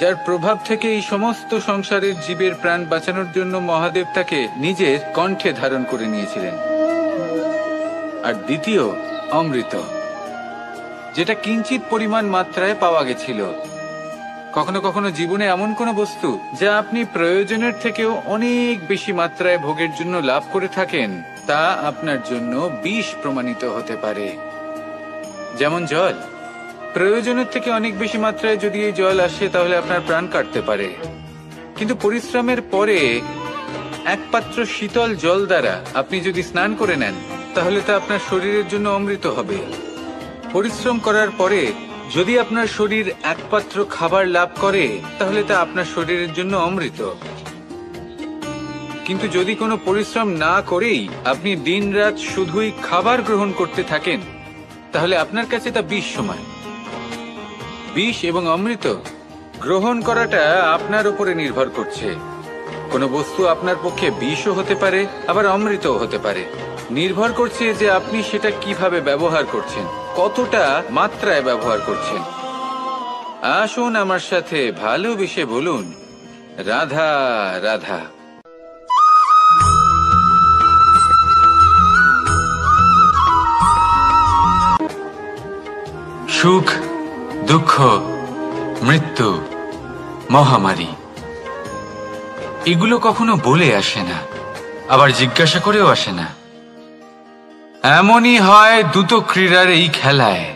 যার প্রভাব থেকে এই সমস্ত সংসারের জীবের প্রাণ বাঁচানোর জন্য মহাদেব তাকে নিজের কণ্ঠে ধারণ করে নিয়েছিলেন। আর দ্বিতীয় অমৃত, যেটা কিঞ্চিত পরিমাণ মাত্রায় পাওয়া গেছিল। কখনো কখনো জীবনে এমন কোনো বস্তু যা আপনি প্রয়োজনের থেকেও অনেক বেশি মাত্রায় ভোগের জন্য লাভ করে থাকেন, তা আপনার জন্য বিষ প্রমাণিত হতে পারে। যেমন জল, প্রয়োজনের থেকে অনেক বেশি মাত্রায় যদি এই জল আসে তাহলে আপনার প্রাণ কাটতে পারে। কিন্তু পরিশ্রমের পরে এক পাত্র শীতল জল দ্বারা আপনি যদি স্নান করে নেন তাহলে তা আপনার শরীরের জন্য অমৃত হবে। পরিশ্রম করার পরে যদি আপনার শরীর এক পাত্র খাবার লাভ করে তাহলে তা আপনার শরীরের জন্য অমৃত। কিন্তু যদি কোনো পরিশ্রম না করেই আপনি দিনরাত শুধুই খাবার গ্রহণ করতে থাকেন তাহলে আপনার কাছে তা বিষ সমান। বিষ এবং অমৃত গ্রহণ করাটা আপনার উপরে নির্ভর করছে। কোনো বস্তু আপনার পক্ষে বিষও হতে পারে, আবার অমৃতও হতে পারে। নির্ভর করছে যে আপনি সেটা কিভাবে ব্যবহার করছেন, কতটা মাত্রায় ব্যবহার করছেন। আসুন আমার সাথে ভালোবেসে বলুন, রাধা রাধা। সুখ, দুঃখ, মৃত্যু, মহামারী, এগুলো কখনো বলে আসে না, আবার জিজ্ঞাসা করেও আসে না। এমনই হয় দ্রুত ক্রীড়ার এই খেলায়।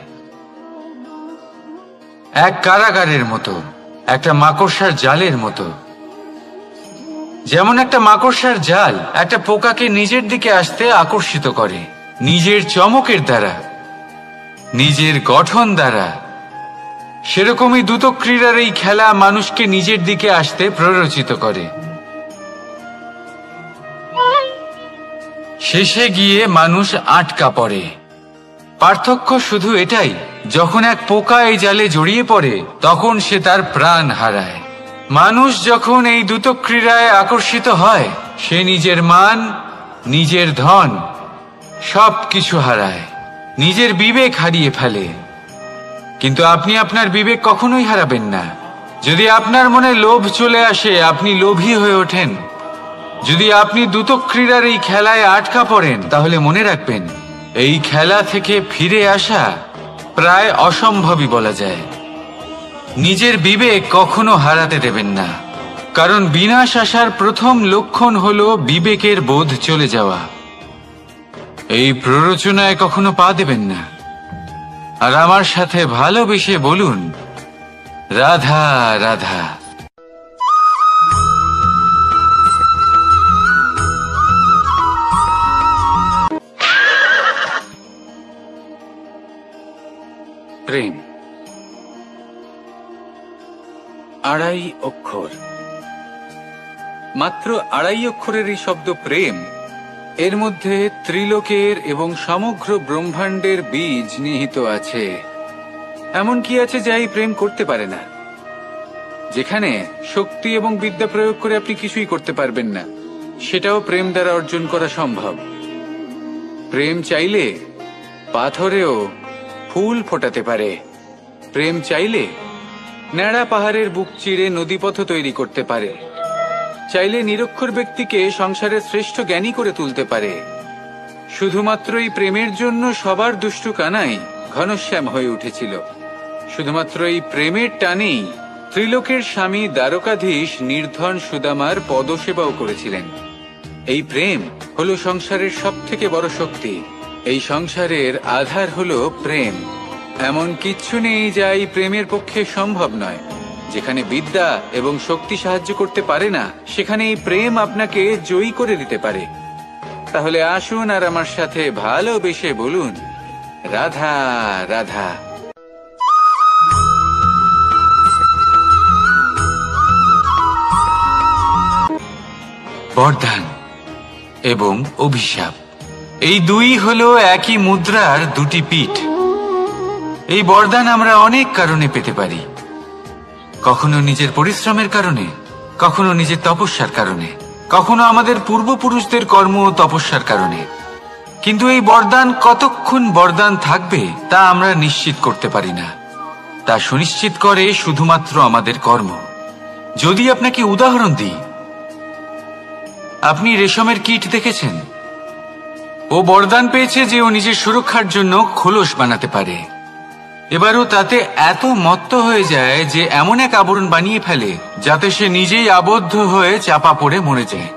এক কারাগারের মতো, একটা মাকড়সার জালের মতো। যেমন একটা মাকড়সার জাল একটা পোকাকে নিজের দিকে আসতে আকর্ষিত করে নিজের চমকের দ্বারা, নিজের গঠন দ্বারা, সেরকমই দ্রুত ক্রীড়ার এই খেলা মানুষকে নিজের দিকে আসতে প্ররোচিত করে। শেষে গিয়ে মানুষ আটকা পড়ে। পার্থক্য শুধু এটাই, যখন এক পোকা এই জালে জড়িয়ে পড়ে তখন সে তার প্রাণ হারায়। মানুষ যখন এই দ্রুত ক্রীড়ায় আকর্ষিত হয়, সে নিজের মান, নিজের ধন সবকিছু হারায়, নিজের বিবেক হারিয়ে ফেলে। কিন্তু আপনি আপনার বিবেক কখনোই হারাবেন না। যদি আপনার মনে লোভ চলে আসে, আপনি লোভী হয়ে ওঠেন। যদি আপনি দ্রুত ক্রীড়ার এই খেলায় আটকা পড়েন, তাহলে মনে রাখবেন, এই খেলা থেকে ফিরে আসা প্রায় অসম্ভবই বলা যায়। নিজের বিবেক কখনো হারাতে দেবেন না, কারণ বিনাশ আসার প্রথম লক্ষণ হলো বিবেকের বোধ চলে যাওয়া। এই প্ররোচনায় কখনো পা দেবেন না। আর আমার সাথে ভালোবেসে বলুন, রাধা রাধা। প্রেম আড়াই অক্ষর, মাত্র আড়াই অক্ষরের এই শব্দ প্রেম, এর মধ্যে ত্রিলোকের এবং সমগ্র ব্রহ্মাণ্ডের বীজ নিহিত আছে। এমন কি আছে যা এই প্রেম করতে পারে না? যেখানে শক্তি এবং বিদ্যা প্রয়োগ করে আপনি কিছুই করতে পারবেন না, সেটাও প্রেম দ্বারা অর্জন করা সম্ভব। প্রেম চাইলে পাথরেও ফুল ফোটাতে পারে। প্রেম চাইলে ন্যাড়া পাহাড়ের বুক চিরে নদীপথ তৈরি করতে পারে। চাইলে নিরক্ষর ব্যক্তিকে সংসারের শ্রেষ্ঠ জ্ঞানী করে তুলতে পারে। শুধুমাত্র এই প্রেমের জন্য সবার দুষ্টু কানাই ঘনশ্যাম হয়ে উঠেছিল। শুধুমাত্র এই প্রেমের টানেই ত্রিলোকের স্বামী দ্বারকাধীশ নির্ধন সুদামার পদসেবাও করেছিলেন। এই প্রেম হলো সংসারের সব থেকে বড় শক্তি। এই সংসারের আধার হলো প্রেম। এমন কিচ্ছু নেই যা এই প্রেমের পক্ষে সম্ভব নয়। যেখানে বিদ্যা এবং শক্তি সাহায্য করতে পারে না, সেখানে এই প্রেম আপনাকে জয়ী করে দিতে পারে। তাহলে আসুন আর আমার সাথে ভালোবেসে বলুন, রাধা রাধা। বরদান এবং অভিশাপ, এই দুই হলো একই মুদ্রার দুটি পিঠ। এই বরদান আমরা অনেক কারণে পেতে পারি। কখনো নিজের পরিশ্রমের কারণে, কখনো নিজের তপস্যার কারণে, কখনো আমাদের পূর্বপুরুষদের কর্ম ও তপস্যার কারণে। কিন্তু এই বরদান কতক্ষণ বরদান থাকবে তা আমরা নিশ্চিত করতে পারি না। তা সুনিশ্চিত করে শুধুমাত্র আমাদের কর্ম। যদি আপনাকে উদাহরণ দিই, আপনি রেশমের কীট দেখেছেন? ও বরদান পেয়েছে যে ও নিজের সুরক্ষার জন্য খোলস বানাতে পারে। এবারও তাতে এত মত্ত হয়ে যায় যে এমন এক আবরণ বানিয়ে ফেলে যাতে সে নিজেই আবদ্ধ হয়ে চাপা পড়ে মরে যায়।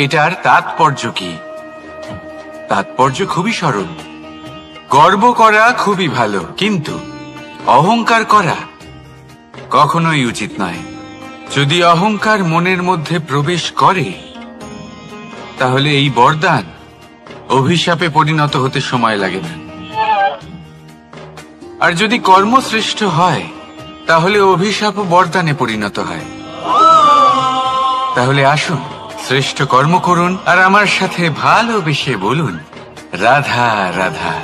এটার তাৎপর্য কি? তাৎপর্য খুবই সরল। গর্ব করা খুবই ভালো, কিন্তু অহংকার করা কখনোই উচিত নয়। যদি অহংকার মনের মধ্যে প্রবেশ করে, তাহলে এই বরদান অভিশাপে পরিণত হতে সময় লাগে না। আর যদি কর্মশ্রেষ্ঠ হয়, তাহলে অভিশাপ বরদানে পরিণত হয়। তাহলে আসুন শ্রেষ্ঠ কর্ম করুন আর আমার সাথে ভালোবেসে বলুন, রাধা রাধা।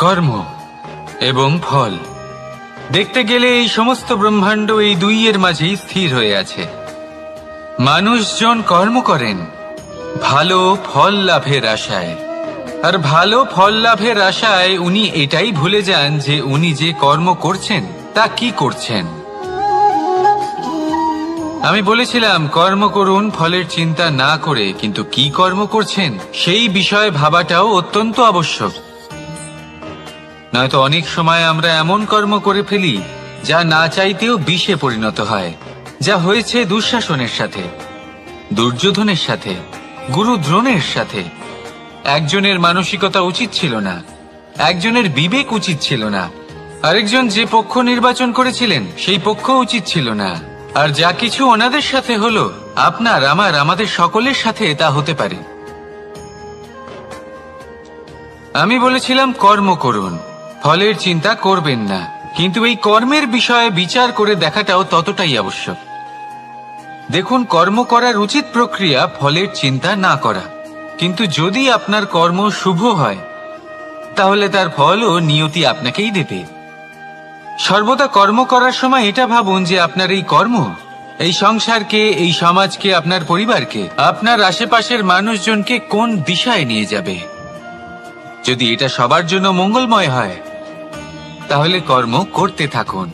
কর্ম এবং ফল। দেখতে গেলে এই সমস্ত ব্রহ্মাণ্ড এই দুইয়ের মাঝেই স্থির হয়ে আছে। মানুষজন কর্ম করেন ভালো ফল লাভের আশায়, আর ভালো ফল লাভের আশায় উনি এটাই ভুলে যান যে উনি যে কর্ম করছেন তা কি করছেন। আমি বলেছিলাম কর্ম করুন ফলের চিন্তা না করে, কিন্তু কি কর্ম করছেন সেই বিষয়ে ভাবাটাও অত্যন্ত আবশ্যক। নয়তো অনেক সময় আমরা এমন কর্ম করে ফেলি যা না চাইতেও বিষে পরিণত হয়, যা হয়েছে দুঃশাসনের সাথে, দুর্যোধনের সাথে, গুরু দ্রোণের সাথে। একজনের মানসিকতা উচিত ছিল না, একজনের বিবেক উচিত ছিল না, আরেকজন যে পক্ষ নির্বাচন করেছিলেন সেই পক্ষ উচিত ছিল না। আর যা কিছু ওনাদের সাথে হলো, আপনার আমাদের সকলের সাথে তা হতে পারে। আমি বলেছিলাম কর্ম করুন, ফলের চিন্তা করবেন না, কিন্তু এই কর্মের বিষয়ে বিচার করে দেখাটাও ততটাই আবশ্যক। দেখুন, কর্ম করার উচিত প্রক্রিয়া ফলের চিন্তা না করা, কিন্তু যদি আপনার কর্ম শুভ হয় তাহলে তার ফলও নিয়তি আপনাকেই দেবে। সর্বদা কর্ম করার সময় এটা ভাবুন যে আপনার এই কর্ম এই সংসারকে, এই সমাজকে, আপনার পরিবারকে, আপনার আশেপাশের মানুষজনকে কোন দিশায় নিয়ে যাবে। যদি এটা সবার জন্য মঙ্গলময় হয় তাহলে কর্ম করতে থাকুন।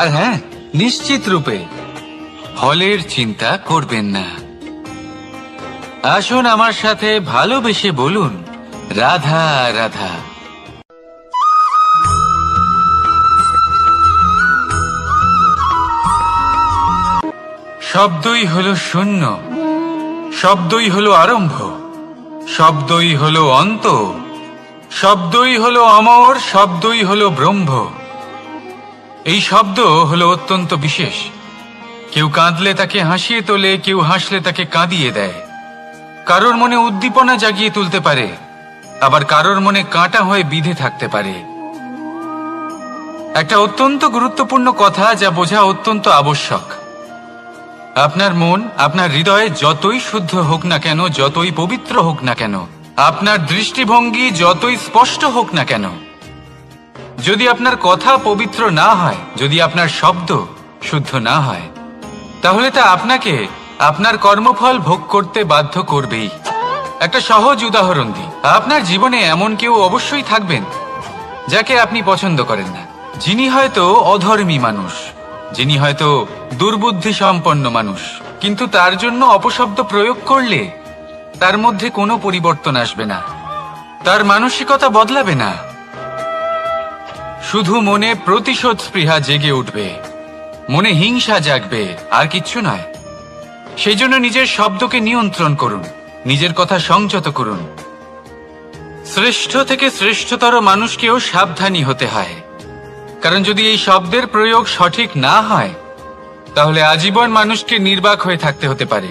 আর হ্যাঁ, নিশ্চিত রূপে ফলের চিন্তা করবেন না। আসুন আমার সাথে ভালোবেসে বলুন, রাধা রাধা। শব্দই হলো শূন্য, শব্দই হলো আরম্ভ, শব্দই হলো অন্ত, শব্দই হলো অমর, শব্দই হলো ব্রহ্ম। এই শব্দ হলো অত্যন্ত বিশেষ। কেউ কাঁদলে তাকে হাসিয়ে তোলে, কেউ হাসলে তাকে কাঁদিয়ে দেয়। কারোর মনে উদ্দীপনা জাগিয়ে তুলতে পারে, আবার কারোর মনে কাঁটা হয়ে বিঁধে থাকতে পারে। একটা অত্যন্ত গুরুত্বপূর্ণ কথা যা বোঝা অত্যন্ত আবশ্যক। আপনার মন, আপনার হৃদয়ে যতই শুদ্ধ হোক না কেন, যতই পবিত্র হোক না কেন, আপনার দৃষ্টিভঙ্গি যতই স্পষ্ট হোক না কেন, যদি আপনার কথা পবিত্র না হয়, যদি আপনার শব্দ শুদ্ধ না হয়, তাহলে তা আপনাকে আপনার কর্মফল ভোগ করতে বাধ্য করবেই। একটা সহজ উদাহরণ দিই। আপনার জীবনে এমন কেউ অবশ্যই থাকবেন যাকে আপনি পছন্দ করেন না, যিনি হয়তো অধর্মী মানুষ, যিনি হয়তো দুর্বুদ্ধি সম্পন্ন মানুষ, কিন্তু তার জন্য অপশব্দ প্রয়োগ করলে তার মধ্যে কোনো পরিবর্তন আসবে না, তার মানসিকতা বদলাবে না, শুধু মনে প্রতিশোধ স্পৃহা জেগে উঠবে, মনে হিংসা জাগবে, আর কিচ্ছু নয়। সেই জন্য নিজের শব্দকে নিয়ন্ত্রণ করুন, নিজের কথা সংযত করুন। শ্রেষ্ঠ থেকে শ্রেষ্ঠতর মানুষকেও সাবধানী হতে হয়, কারণ যদি এই শব্দের প্রয়োগ সঠিক না হয় তাহলে আজীবন মানুষকে নির্বাক হয়ে থাকতে হতে পারে।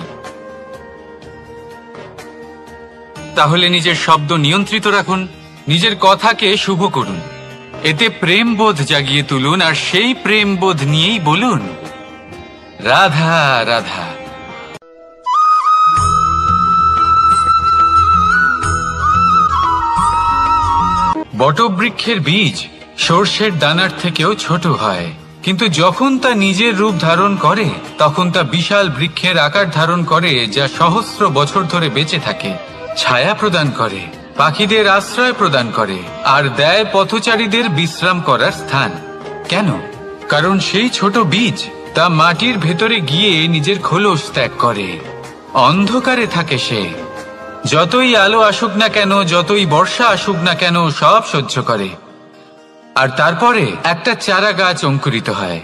তাহলে নিজের শব্দ নিয়ন্ত্রিত রাখুন, নিজের কথাকে শুভ করুন, এতে প্রেমবোধ জাগিয়ে তুলুন, আর সেই প্রেমবোধ নিয়েই বলুন, রাধা রাধা। বটবৃক্ষের বীজ সর্ষের দানার থেকেও ছোট হয়, কিন্তু যখন তা নিজের রূপ ধারণ করে তখন তা বিশাল বৃক্ষের আকার ধারণ করে, যা সহস্র বছর ধরে বেঁচে থাকে, ছায়া প্রদান করে, পাখিদের আশ্রয় প্রদান করে, আর দেয় পথচারীদের বিশ্রাম করার স্থান। কেন? কারণ সেই ছোট বীজ তা মাটির ভেতরে গিয়ে নিজের খোলস ত্যাগ করে। অন্ধকারে থাকে সে, যতই আলো আসুক না কেন, যতই বর্ষা আসুক না কেন, সব সহ্য করে। আর তারপরে একটা চারা গাছ অঙ্কুরিত হয়,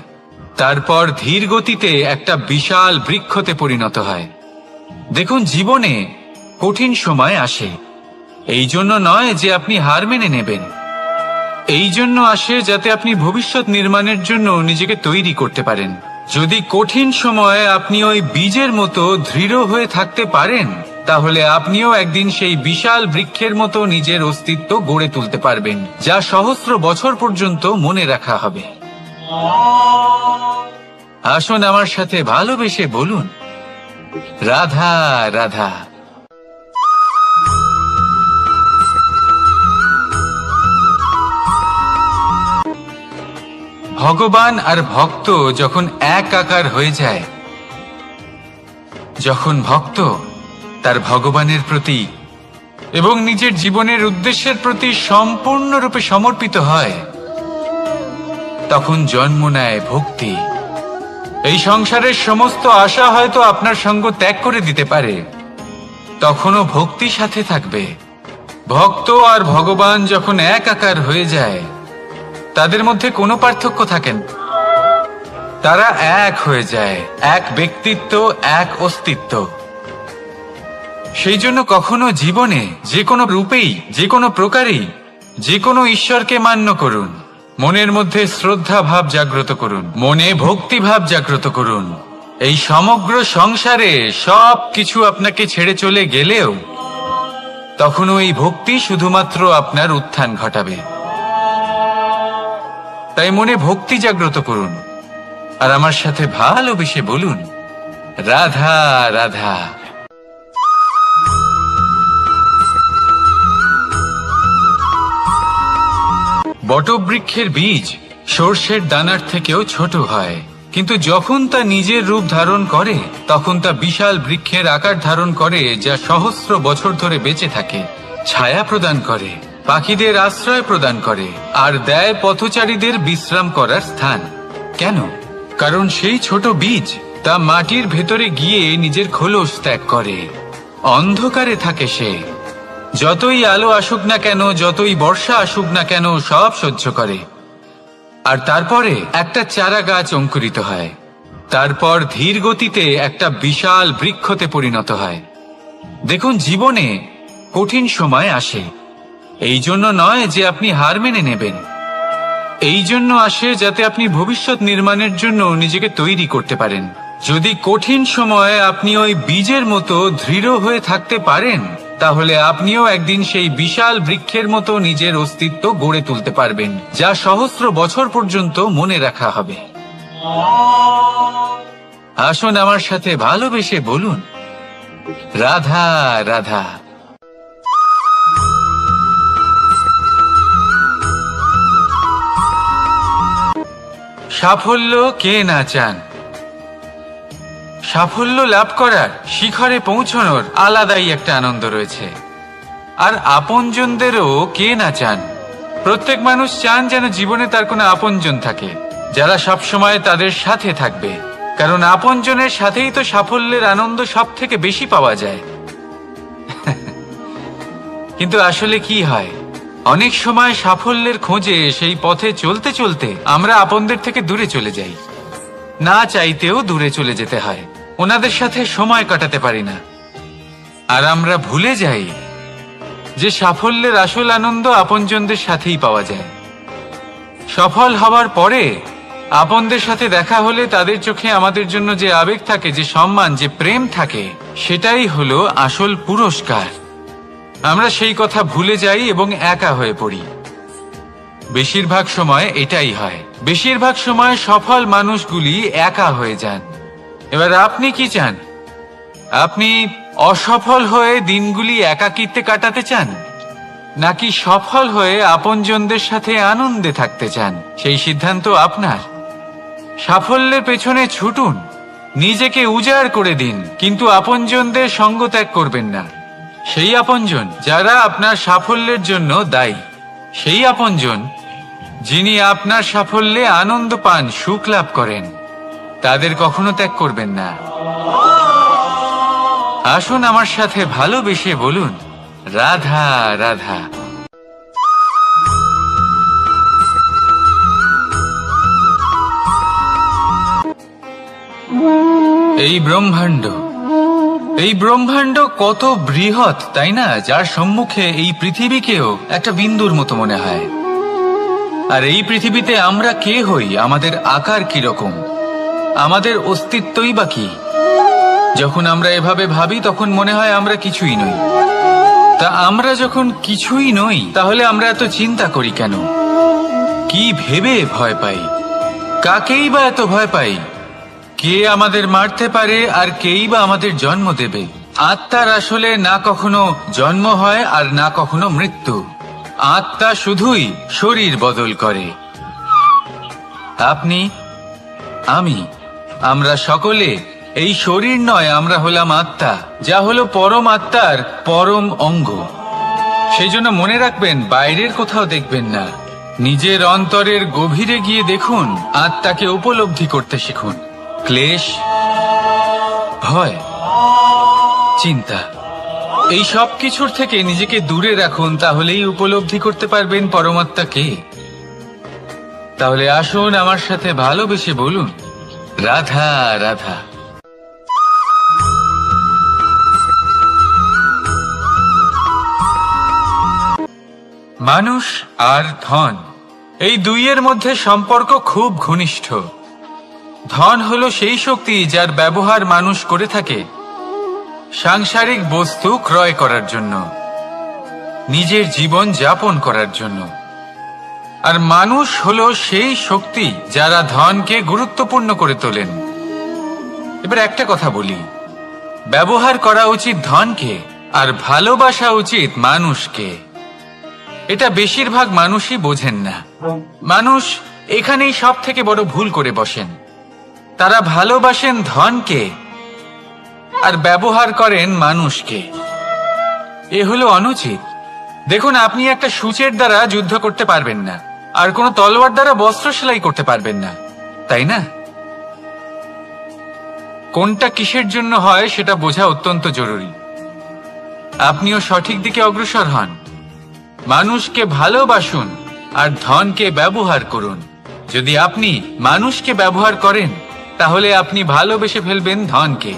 তারপর ধীর গতিতে একটা বিশাল বৃক্ষতে পরিণত হয়। দেখুন, জীবনে কঠিন সময় আসে, এই জন্য নয় যে আপনি হার মেনে নেবেন, এই জন্য আসে যাতে আপনি ভবিষ্যৎ নির্মাণের জন্য নিজেকে তৈরি করতে পারেন। যদি কঠিন সময়ে আপনি ওই বীজের মতো দৃঢ় হয়ে থাকতে পারেন, তাহলে আপনিও একদিন সেই বিশাল বৃক্ষের মতো নিজের অস্তিত্ব গড়ে তুলতে পারবেন, যা সহস্র বছর পর্যন্ত মনে রাখা হবে। আসুন আমার সাথে ভালোবেসে বলুন, রাধা রাধা। ভগবান আর ভক্ত যখন এক আকার হয়ে যায়, যখন ভক্ত তার ভগবানের প্রতি এবং নিজের জীবনের উদ্দেশ্যের প্রতি সম্পূর্ণরূপে সমর্পিত হয়, তখন জন্ম নেয় ভক্তি। এই সংসারের সমস্ত আশা হয়তো আপনার সঙ্গ ত্যাগ করে দিতে পারে, তখনও ভক্তি সাথে থাকবে। ভক্ত আর ভগবান যখন এক আকার হয়ে যায়, তাদের মধ্যে কোনো পার্থক্য থাকে না। তারা এক হয়ে যায়, এক ব্যক্তিত্ব, এক অস্তিত্ব। সেই জন্য কখনো জীবনে যে কোনো রূপেই, যে কোনো প্রকারেই, যে কোনো ঈশ্বরকে মান্য করুন, মনের মধ্যে শ্রদ্ধা ভাব জাগ্রত করুন, মনে ভক্তি ভাব জাগ্রত করুন। এই সমগ্র সংসারে সব কিছু আপনাকে ছেড়ে চলে গেলেও তখনও এই ভক্তি শুধুমাত্র আপনার উত্থান ঘটাবে। তাই মনে ভক্তি জাগ্রত করুন আর আমার সাথে ভালোবেসে বলুন, রাধা রাধা। বটবৃক্ষের বীজ সর্ষের দানার থেকেও ছোট হয়, কিন্তু যখন তা নিজের রূপ ধারণ করে তখন তা বিশাল বৃক্ষের আকার ধারণ করে, যা সহস্র বছর ধরে বেঁচে থাকে, ছায়া প্রদান করে, পাখিদের আশ্রয় প্রদান করে আর দেয় পথচারীদের বিশ্রাম করার স্থান। কেন? কারণ সেই ছোট বীজ তা মাটির ভেতরে গিয়ে নিজের খোলস ত্যাগ করে। অন্ধকারে থাকে সে, যতই আলো আসুক না কেন, যতই বর্ষা আসুক না কেন, সব সহ্য করে। আর তারপরে একটা চারা গাছ অঙ্কুরিত হয়, তারপর ধীর গতিতে একটা বিশাল বৃক্ষতে পরিণত হয়। দেখুন, জীবনে কঠিন সময় আসে, এই জন্য নয় যে আপনি হার মেনে নেবেন, এই জন্য আসে যাতে আপনি ভবিষ্যৎ নির্মাণের জন্য নিজেকে তৈরি করতে পারেন। যদি কঠিন সময়ে আপনি ওই বীজের মতো দৃঢ় হয়ে থাকতে পারেন, তাহলে আপনিও একদিন সেই বিশাল বৃক্ষের মতো নিজের অস্তিত্ব গড়ে তুলতে পারবেন, যা সহস্র বছর পর্যন্ত মনে রাখা হবে। আসুন আমার সাথে ভালোবেসে বলুন, রাধা রাধা। সাফল্য কে না চান? সাফল্য লাভ করার, শিখরে পৌঁছানোর আলাদাই একটা আনন্দ রয়েছে। আর আপনজনদেরও কে না চান? প্রত্যেক মানুষ চান যেন জীবনে তার কোনো আপনজন থাকে, যারা সবসময় তাদের সাথে থাকবে, কারণ আপনজনের সাথেই তো সাফল্যের আনন্দ সব থেকে বেশি পাওয়া যায়। কিন্তু আসলে কি হয়, অনেক সময় সাফল্যের খোঁজে সেই পথে চলতে চলতে আমরা আপনদের থেকে দূরে চলে যাই, না চাইতেও দূরে চলে যেতে হয়, ওনাদের সাথে সময় কাটাতে পারি না। আর আমরা ভুলে যাই যে সাফল্যের আসল আনন্দ আপনজনদের সাথেই পাওয়া যায়। সফল হওয়ার পরে আপনদের সাথে দেখা হলে তাদের চোখে আমাদের জন্য যে আবেগ থাকে, যে সম্মান, যে প্রেম থাকে, সেটাই হলো আসল পুরস্কার। আমরা সেই কথা ভুলে যাই এবং একা হয়ে পড়ি। বেশিরভাগ সময় এটাই হয়, বেশিরভাগ সময় সফল মানুষগুলি একা হয়ে যান। এবার আপনি কি চান? আপনি অসফল হয়ে দিনগুলি একাকিত্বে কাটাতে চান, নাকি সফল হয়ে আপনজনদের সাথে আনন্দে থাকতে চান? সেই সিদ্ধান্ত আপনার। সাফল্যের পেছনে ছুটুন, নিজেকে উজাড় করে দিন, কিন্তু আপনজনদের সঙ্গ ত্যাগ করবেন না। সেই আপনজন যারা আপনার সাফল্যের জন্য দায়ী, সেই আপনজন যিনি আপনার সাফল্যে আনন্দ পান, সুখ লাভ করেন, তাদের কখনো ত্যাগ করবেন না। আসুন আমার সাথে ভালোবেসে বলুন, রাধা রাধা। এই ব্রহ্মাণ্ড কত বৃহৎ, তাই না? যার সম্মুখে এই পৃথিবীকেও একটা বিন্দুর মতো মনে হয়। আর এই পৃথিবীতে আমরা কে হই, আমাদের আকার কিরকম, আমাদের অস্তিত্বই বা কি? যখন আমরা এভাবে ভাবি তখন মনে হয় আমরা কিছুই নই। তা আমরা যখন কিছুই নই, তাহলে আমরা এত চিন্তা করি কেন? কি ভেবে ভয় পাই? কাকেই বা এত ভয় পাই? কে আমাদের মারতে পারে আর কেই বা আমাদের জন্ম দেবে? আত্মার আসলে না কখনো জন্ম হয় আর না কখনো মৃত্যু। আত্মা শুধুই শরীর বদল করে। আপনি, আমি, আমরা সকলে এই শরীর নয়, আমরা হলাম আত্মা, যা হলো পরম আত্মার পরম অঙ্গ। সেই জন্য মনে রাখবেন, বাইরের কোথাও দেখবেন না, নিজের অন্তরের গভীরে গিয়ে দেখুন, আত্মাকে উপলব্ধি করতে শিখুন। ক্লেশ, ভয়, চিন্তা, এই সব কিছুর থেকে নিজেকে দূরে রাখুন, তাহলেই উপলব্ধি করতে পারবেন পরমাত্মাকে। তাহলে আসুন আমার সাথে ভালোবেসে বলুন, রাধা রাধা। মানুষ আর ধন, এই দুইয়ের মধ্যে সম্পর্ক খুব ঘনিষ্ঠ। ধন হলো সেই শক্তি যার ব্যবহার মানুষ করে থাকে সাংসারিক বস্তু ক্রয় করার জন্য, নিজের জীবন যাপন করার জন্য। আর মানুষ হলো সেই শক্তি যারা ধনকে গুরুত্বপূর্ণ করে তোলেন। এবার একটা কথা বলি, ব্যবহার করা উচিত ধনকে আর ভালোবাসা উচিত মানুষকে। এটা বেশিরভাগ মানুষই বোঝেন না। মানুষ এখানেই সব থেকে বড় ভুল করে বসেন। তারা ভালোবাসেন ধনকে আর ব্যবহার করেন মানুষকে। এ হলো অনুচিত। দেখুন, আপনি একটা সূচের দ্বারা যুদ্ধ করতে পারবেন না, আর কোনো তলোয়ার দ্বারা বস্ত্র সেলাই করতে পারবেন না, তাই না? কোনটা কিসের জন্য হয় সেটা বোঝা অত্যন্ত জরুরি। আপনিও সঠিক দিকে অগ্রসর হন। মানুষকে ভালোবাসুন আর ধনকে ব্যবহার করুন। যদি আপনি মানুষকে ব্যবহার করেন, তাহলে আপনি ভালোবেসে ফেলবেন ধনকে।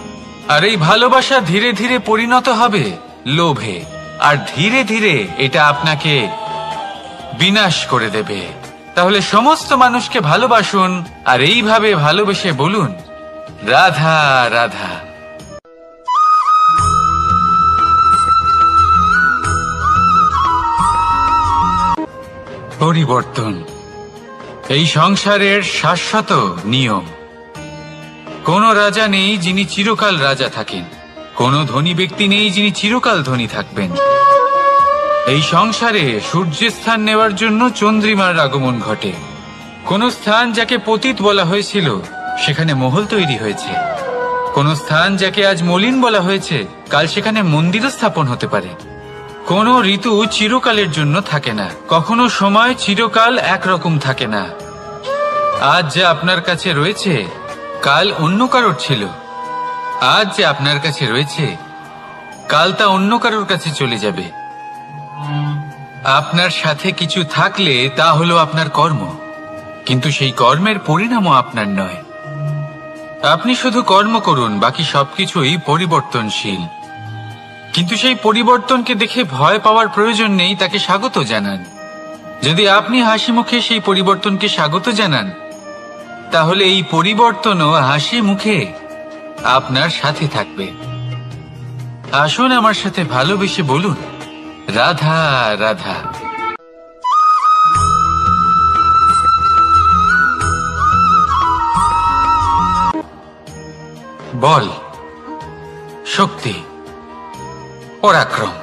আর এই ভালোবাসা ধীরে ধীরে পরিণত হবে লোভে, আর ধীরে ধীরে এটা আপনাকে বিনাশ করে দেবে। তাহলে সমস্ত মানুষকে ভালোবাসুন আর এইভাবে ভালোবেসে বলুন, রাধা রাধা। পরিবর্তন এই সংসারের শাশ্বত নিয়ম। কোন রাজা নেই যিনি চিরকাল রাজা থাকেন, কোন ধনী ব্যক্তি নেই যিনি চিরকাল ধনী থাকবেন। এই সংসারে সূর্যের স্থান নেওয়ার জন্য চন্দ্রিমার আগমন ঘটে। কোন স্থান যাকে পতিত বলা হয়েছিল সেখানে মহল তৈরি হয়েছে। কোন স্থান যাকে আজ মলিন বলা হয়েছে কাল সেখানে মন্দিরও স্থাপন হতে পারে। কোন ঋতু চিরকালের জন্য থাকে না, কখনো সময় চিরকাল একরকম থাকে না। আজ যা আপনার কাছে রয়েছে কাল অন্য কারোর ছিল। আজ যে আপনার কাছে রয়েছে কাল তা অন্য কারোর কাছে চলে যাবে। আপনার সাথে কিছু থাকলে তা হলো আপনার কর্ম, কিন্তু সেই কর্মের পরিণামও আপনার নয়। আপনি শুধু কর্ম করুন, বাকি সবকিছুই পরিবর্তনশীল। কিন্তু সেই পরিবর্তনকে দেখে ভয় পাওয়ার প্রয়োজন নেই, তাকে স্বাগত জানান। যদি আপনি হাসি মুখে সেই পরিবর্তনকে স্বাগত জানান, তাহলে এই পরিবর্তনও হাসি মুখে আপনার সাথে থাকবে। আসুন আমার সাথে ভালোবেসে বলুন, রাধা রাধা। বল, শক্তি, পরাক্রম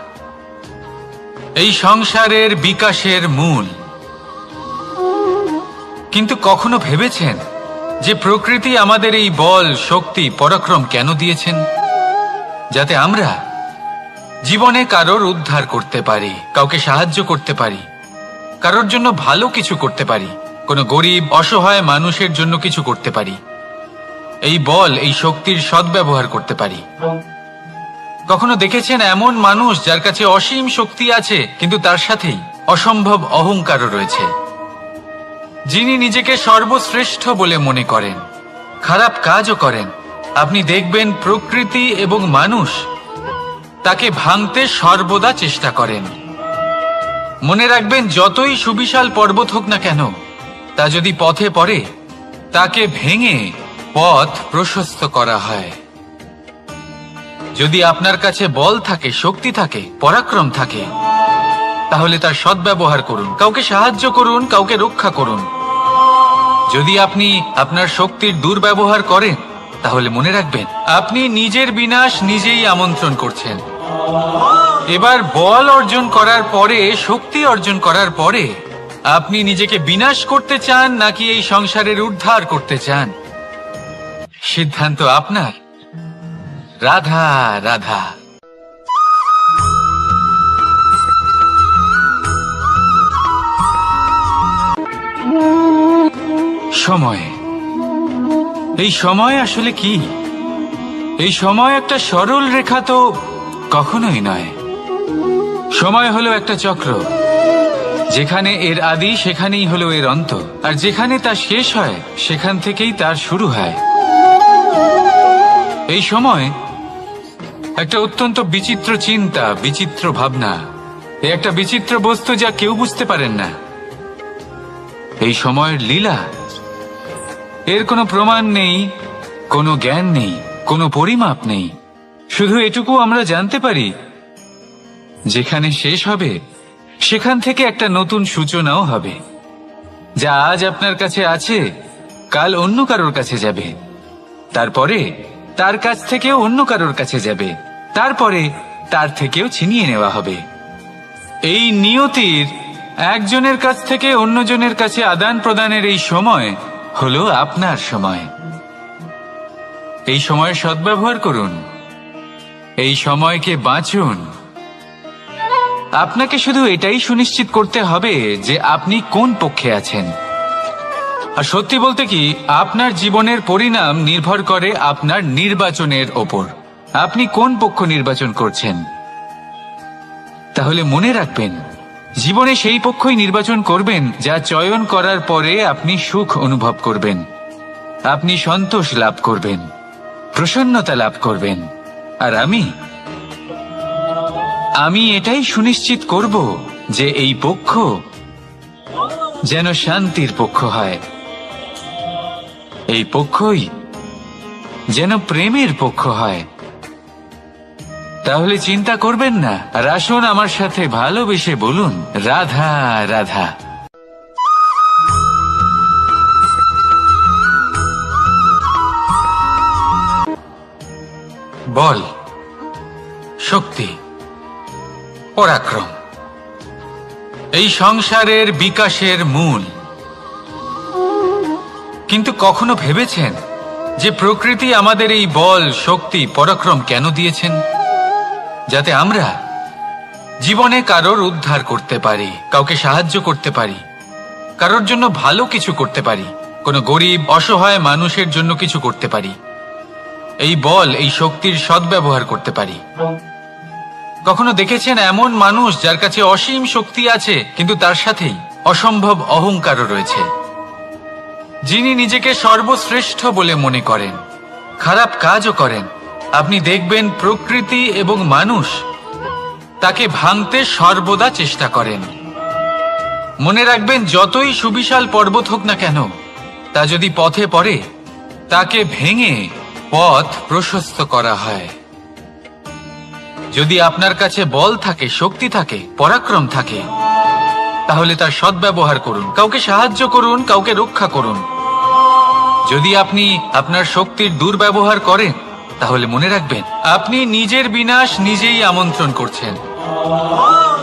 এই সংসারের বিকাশের মূল। কিন্তু কখনো ভেবেছেন যে প্রকৃতি আমাদের এই বল, শক্তি, পরাক্রম কেন দিয়েছেন? যাতে আমরা জীবনে কারোর উদ্ধার করতে পারি, কাউকে সাহায্য করতে পারি, কারোর জন্য ভালো কিছু করতে পারি, কোনো গরিব অসহায় মানুষের জন্য কিছু করতে পারি। এই বল, এই শক্তির সদ্ব্যবহার করতে পারি। কখনো দেখেছেন এমন মানুষ যার কাছে অসীম শক্তি আছে, কিন্তু তার সাথেই অসম্ভব অহংকারও রয়েছে? যিনি নিজেকে সর্বশ্রেষ্ঠ বলে মনে করেন, খারাপ কাজও করেন। আপনি দেখবেন প্রকৃতি এবং মানুষ তাকে ভাঙতে সর্বদা চেষ্টা করেন। মনে রাখবেন, যতই সুবিশাল পর্বত হোক না কেন, তা যদি পথে পড়ে তাকে ভেঙে পথ প্রশস্ত করা হয়। যদি আপনার কাছে বল থাকে, শক্তি থাকে, পরাক্রম থাকে, তাহলে তার সদ্ব্যবহার করুন, কাউকে সাহায্য করুন, কাউকে রক্ষা করুন। যদি আপনি আপনার শক্তির দুর্ব্যবহার করেন, তাহলে মনে রাখবেন আপনি নিজের বিনাশ নিজেই আমন্ত্রণ করছেন। এবার বল অর্জন করার পরে, শক্তি অর্জন করার পরে আপনি নিজেকে বিনাশ করতে চান নাকি এই সংসারের উদ্ধার করতে চান? সিদ্ধান্ত আপনার। রাধা রাধা। সময়, এই সময় আসলে কি? এই সময় একটা সরল রেখা তো কখনোই নয়। সময় হলো একটা চক্র, যেখানে এর আদি সেখানেই হলো এর অন্ত, আর যেখানে তা শেষ হয় সেখান থেকেই তার শুরু হয়। এই সময় একটা অত্যন্ত বিচিত্র চিন্তা, বিচিত্র ভাবনা, একটা বিচিত্র বস্তু যা কেউ বুঝতে পারেন না। এই সময়ের লীলা, এর কোনো প্রমাণ নেই, কোনো জ্ঞান নেই, কোনো পরিমাপ নেই। শুধু এটুকু আমরা জানতে পারি, যেখানে শেষ হবে সেখান থেকে একটা নতুন সূচনাও হবে। যা আজ আপনার কাছে আছে কাল অন্য কারোর কাছে যাবে, তারপরে তার কাছ থেকেও অন্য কারোর কাছে যাবে, তারপরে তার থেকেও ছিনিয়ে নেওয়া হবে। এই নিয়তির একজনের কাছ থেকে অন্যজনের কাছে আদান প্রদানের এই সময় হলো আপনার সময়। এই সময়ের সদ্ব্যবহার করুন, এই সময়কে বাঁচুন। আপনাকে শুধু এটাই সুনিশ্চিত করতে হবে যে আপনি কোন পক্ষে আছেন। আর সত্যি বলতে কি, আপনার জীবনের পরিণাম নির্ভর করে আপনার নির্বাচনের ওপর। আপনি কোন পক্ষ নির্বাচন করছেন। তাহলে মনে রাখবেন, জীবনে সেই পক্ষই নির্বাচন করবেন যা চয়ন করার পরে আপনি সুখ অনুভব করবেন, আপনি সন্তোষ লাভ করবেন, প্রসন্নতা লাভ করবেন। আর আমি এটাই সুনিশ্চিত করব যে এই পক্ষ যেন শান্তির পক্ষ হয়, এই পক্ষই যেন প্রেমের পক্ষ হয়। তাহলে চিন্তা করবেন না, আর আসুন আমার সাথে ভালোবেসে বলুন রাধা রাধা। বল, শক্তি, পরাক্রম এই সংসারের বিকাশের মূল। কিন্তু কখনো ভেবেছেন যে প্রকৃতি আমাদের এই বল, শক্তি, পরাক্রম কেন দিয়েছেন? যাতে আমরা জীবনে কারোর উদ্ধার করতে পারি, কাউকে সাহায্য করতে পারি, কারোর জন্য ভালো কিছু করতে পারি, কোনো গরিব অসহায় মানুষের জন্য কিছু করতে পারি। এই বল, এই শক্তির সদ্ব্যবহার করতে পারি। কখনো দেখেছেন এমন মানুষ যার কাছে অসীম শক্তি আছে কিন্তু তার সাথেই অসম্ভব অহংকারও রয়েছে, যিনি নিজেকে সর্বশ্রেষ্ঠ বলে মনে করেন, খারাপ কাজও করেন। আপনি দেখবেন প্রকৃতি এবং মানুষ তাকে ভাঙতে সর্বদা চেষ্টা করেন। মনে রাখবেন, যতই সুবিশাল পর্বত হোক না কেন, তা যদি পথে পড়ে তাকে ভেঙে পথ প্রশস্ত করা হয়। যদি আপনার কাছে বল থাকে, শক্তি থাকে, পরাক্রম থাকে, তাহলে তার সদ্ব্যবহার করুন, কাউকে সাহায্য করুন, কাউকে রক্ষা করুন। যদি আপনি আপনার শক্তির দুর্ব্যবহার করেন, তাহলে মনে রাখবেন আপনি নিজের বিনাশ নিজেই আমন্ত্রণ করছেন।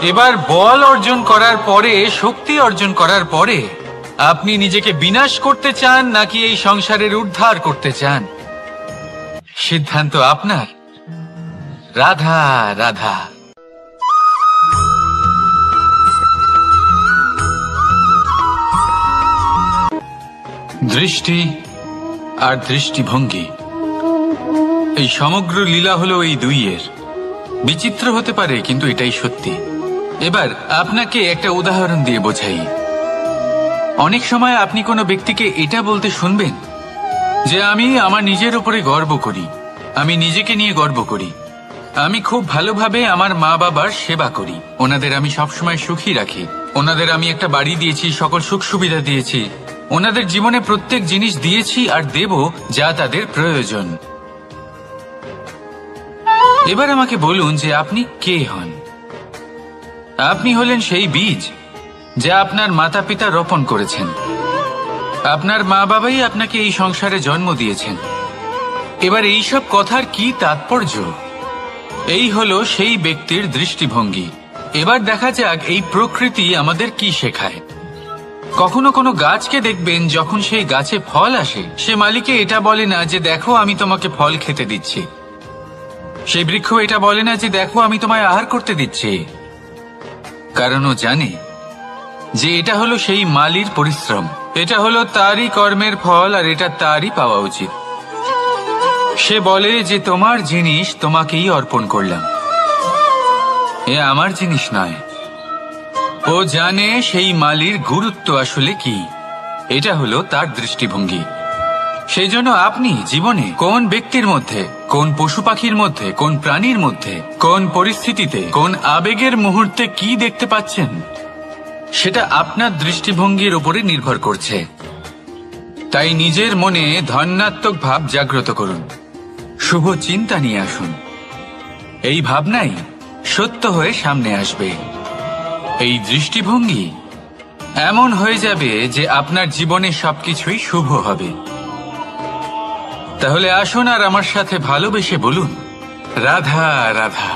এবার বল অর্জন করার পরে, শক্তি অর্জন করার পরে আপনি নিজেকে বিনাশ করতে চান নাকি এই সংসারের উদ্ধার করতে চান? সিদ্ধান্ত আপনার। রাধা রাধা। দৃষ্টি আর দৃষ্টিভঙ্গি, এই সমগ্র লীলা হলো এই দুইয়ের। বিচিত্র হতে পারে কিন্তু এটাই সত্যি। এবার আপনাকে একটা উদাহরণ দিয়ে বোঝাই। অনেক সময় আপনি কোনো ব্যক্তিকে এটা বলতে শুনবেন যে আমি আমার নিজের উপরে গর্ব করি, আমি নিজেকে নিয়ে গর্ব করি, আমি খুব ভালোভাবে আমার মা বাবার সেবা করি, ওনাদের আমি সবসময় সুখী রাখি, ওনাদের আমি একটা বাড়ি দিয়েছি, সকল সুখ সুবিধা দিয়েছি, ওনাদের জীবনে প্রত্যেক জিনিস দিয়েছি আর দেব যা তাদের প্রয়োজন। এবার আমাকে বলুন যে আপনি কে হন? আপনি হলেন সেই বীজ যা আপনার মাতা পিতা রোপণ করেছেন। আপনার মা বাবাই আপনাকে এই সংসারে জন্ম দিয়েছেন। এবার এইসব কথার কি তাৎপর্য? এই হলো সেই ব্যক্তির দৃষ্টিভঙ্গি। এবার দেখা যাক এই প্রকৃতি আমাদের কি শেখায়। কখনো কোনো গাছকে দেখবেন, যখন সেই গাছে ফল আসে, সে মালিকে এটা বলে না যে দেখো আমি তোমাকে ফল খেতে দিচ্ছি। সেই বৃক্ষ এটা বলে না যে দেখো আমি তোমায় আহার করতে দিচ্ছি, কারণ ও জানে যে এটা হলো সেই মালির পরিশ্রম, এটা হলো তারই কর্মের ফল, আর এটা তারই পাওয়া উচিত। সে বলে যে তোমার জিনিস তোমাকেই অর্পণ করলাম, এ আমার জিনিস নয়। ও জানে সেই মালির গুরুত্ব আসলে কি, এটা হলো তার দৃষ্টিভঙ্গি। সেই জন্য আপনি জীবনে কোন ব্যক্তির মধ্যে, কোন পশু পাখির মধ্যে, কোন প্রাণীর মধ্যে, কোন পরিস্থিতিতে, কোন আবেগের মুহূর্তে কি দেখতে পাচ্ছেন, সেটা আপনার দৃষ্টিভঙ্গির উপরে নির্ভর করছে। তাই নিজের মনে ধনাত্মক ভাব জাগ্রত করুন, শুভ চিন্তা নিয়ে আসুন। এই ভাবনাই সত্য হয়ে সামনে আসবে। এই দৃষ্টিভঙ্গি এমন হয়ে যাবে যে আপনার জীবনে সবকিছুই শুভ হবে। তাহলে আসুন আর আমার সাথে ভালোবেসে বলুন, রাধা রাধা।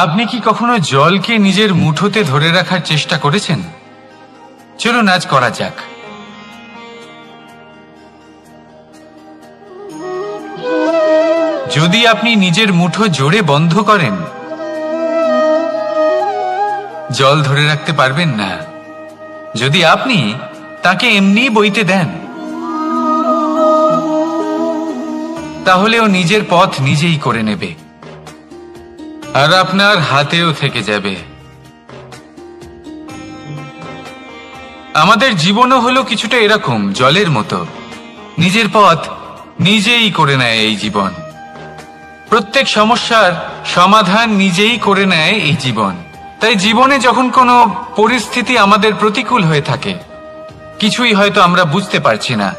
আপনি কি কখনো জলকে নিজের মুঠোতে ধরে রাখার চেষ্টা করেছেন? চলুন আজ করা যাক। যদি আপনি নিজের মুঠো জোরে বন্ধ করেন, জল ধরে রাখতে পারবেন না। যদি আপনি তাকে এমনি বইতে দেন, তাহলে ও নিজের পথ নিজেই করে নেবে, আর আপনার হাতেও থেকে যাবে। আমাদের জীবনও হলো কিছুটা এরকম, জলের মতো। নিজের পথ নিজেই করে নেয় এই জীবন। প্রত্যেক সমস্যার সমাধান নিজেই করে নেয় এই জীবন। তাই জীবনে যখন কোনো পরিস্থিতি আমাদের প্রতিকূল হয়ে থাকে, কিছুই হয়তো আমরা বুঝতে পারছি না,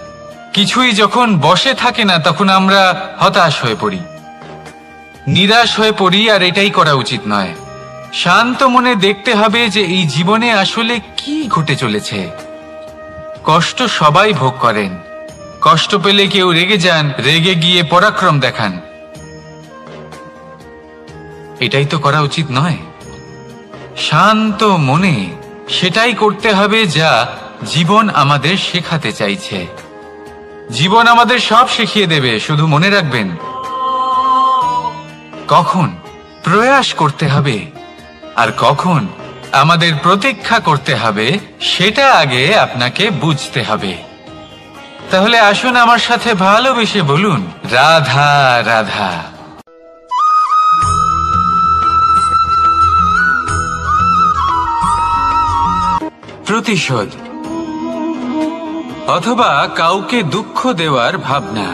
কিছুই যখন বসে থাকে না, তখন আমরা হতাশ হয়ে পড়ি, নিরাশ হয়ে পড়ি, আর এটাই করা উচিত নয়। শান্ত মনে দেখতে হবে যে এই জীবনে আসলে কি ঘটে চলেছে। কষ্ট সবাই ভোগ করেন, কষ্ট পেলে কেউ রেগে যান, রেগে গিয়ে পরাক্রম দেখান। এটাই তো করা উচিত নয়। শান্ত মনে সেটাই করতে হবে যা জীবন আমাদের শেখাতে চাইছে। জীবন আমাদের সব শিখিয়ে দেবে, শুধু মনে রাখবেন কখন প্রয়াস করতে হবে আর কখন আমাদের প্রতীক্ষা করতে হবে, সেটা আগে আপনাকে বুঝতে হবে। তাহলে আসুন আমার সাথে ভালোবেসে বলুন, রাধা রাধা। প্রতিশোধ অথবা কাউকে দুঃখ দেওয়ার ভাবনা,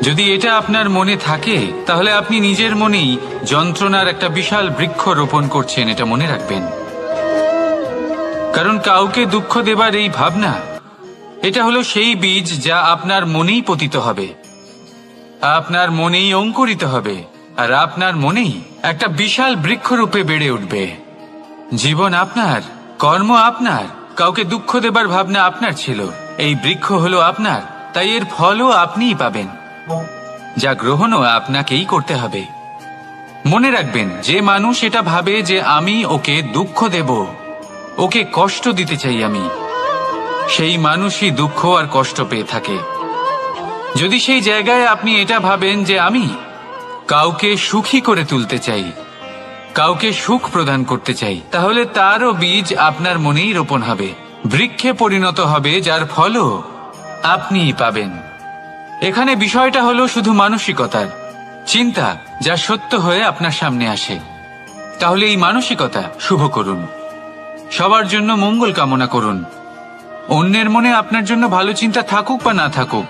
যদি এটা আপনার মনে থাকে, তাহলে আপনি নিজের মনেই যন্ত্রণার একটা বিশাল বৃক্ষ রোপণ করছেন, এটা মনে রাখবেন। কারণ কাউকে দুঃখ দেবার এই ভাবনা, এটা হলো সেই বীজ যা আপনার মনেই পতিত হবে, আপনার মনেই অঙ্কুরিত হবে, আর আপনার মনেই একটা বিশাল বৃক্ষরূপে বেড়ে উঠবে। জীবন আপনার, কর্ম আপনার, কাউকে দুঃখ দেবার ভাবনা আপনার ছিল, এই বৃক্ষ হলো আপনার, তাই এর ফলও আপনিই পাবেন, যা গ্রহণও আপনাকেই করতে হবে। মনে রাখবেন, যে মানুষ এটা ভাবে যে আমি ওকে দুঃখ দেব, ওকে কষ্ট দিতে চাই আমি, সেই মানুষই দুঃখ আর কষ্ট পেয়ে থাকে। যদি সেই জায়গায় আপনি এটা ভাবেন যে আমি কাউকে সুখী করে তুলতে চাই, কাউকে সুখ প্রদান করতে চাই, তাহলে তারও বীজ আপনার মনেই রোপণ হবে, বৃক্ষে পরিণত হবে, যার ফলও আপনিই পাবেন। এখানে বিষয়টা হলো শুধু মানসিকতার চিন্তা, যা সত্য হয়ে আপনার সামনে আসে। তাহলে এই মানসিকতা শুভ করুন, সবার জন্য মঙ্গল কামনা করুন। অন্যের মনে আপনার জন্য ভালো চিন্তা থাকুক বা না থাকুক,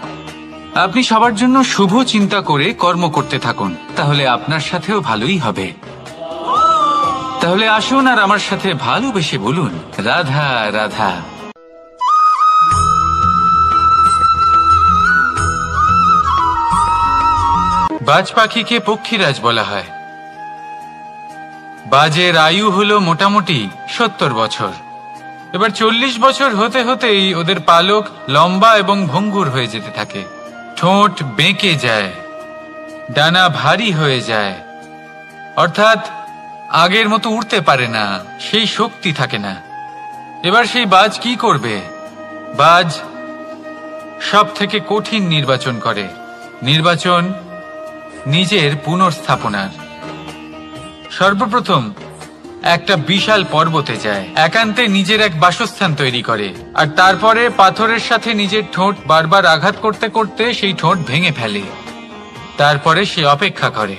আপনি সবার জন্য শুভ চিন্তা করে কর্ম করতে থাকুন, তাহলে আপনার সাথেও ভালোই হবে। তাহলে আসুন আর আমার সাথে ভালোবেসে বলুন, রাধা রাধা। বাজ পাখিকে পক্ষীরাজ বলা হয়। বাজের আয়ু হলো মোটামুটি 70 বছর। এবার 40 বছর হতে হতেই ওদের পালক লম্বা এবং ভঙ্গুর হয়ে যেতে থাকে, ঠোঁট বেঁকে যায়, ডানা ভারী হয়ে যায়, অর্থাৎ আগের মতো উড়তে পারে না, সেই শক্তি থাকে না। এবার সেই বাজ কি করবে? বাজ সব থেকে কঠিন নির্বাচন করে, নির্বাচন নিজের পুনর্স্থাপনার। সর্বপ্রথম একটা বিশাল পর্বতে যায়, একান্তে নিজের এক বাসস্থান তৈরি করে, আর তারপরে পাথরের সাথে নিজের ঠোঁট বারবার আঘাত করতে করতে সেই ঠোঁট ভেঙে ফেলে। তারপরে সে অপেক্ষা করে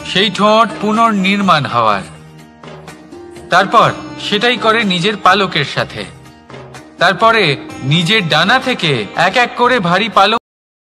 সেই ঠোঁট পুনর্নির্মাণ হওয়ার। তারপর সেটাই করে নিজের পালকের সাথে। তারপরে নিজের ডানা থেকে এক এক করে ভারী পালক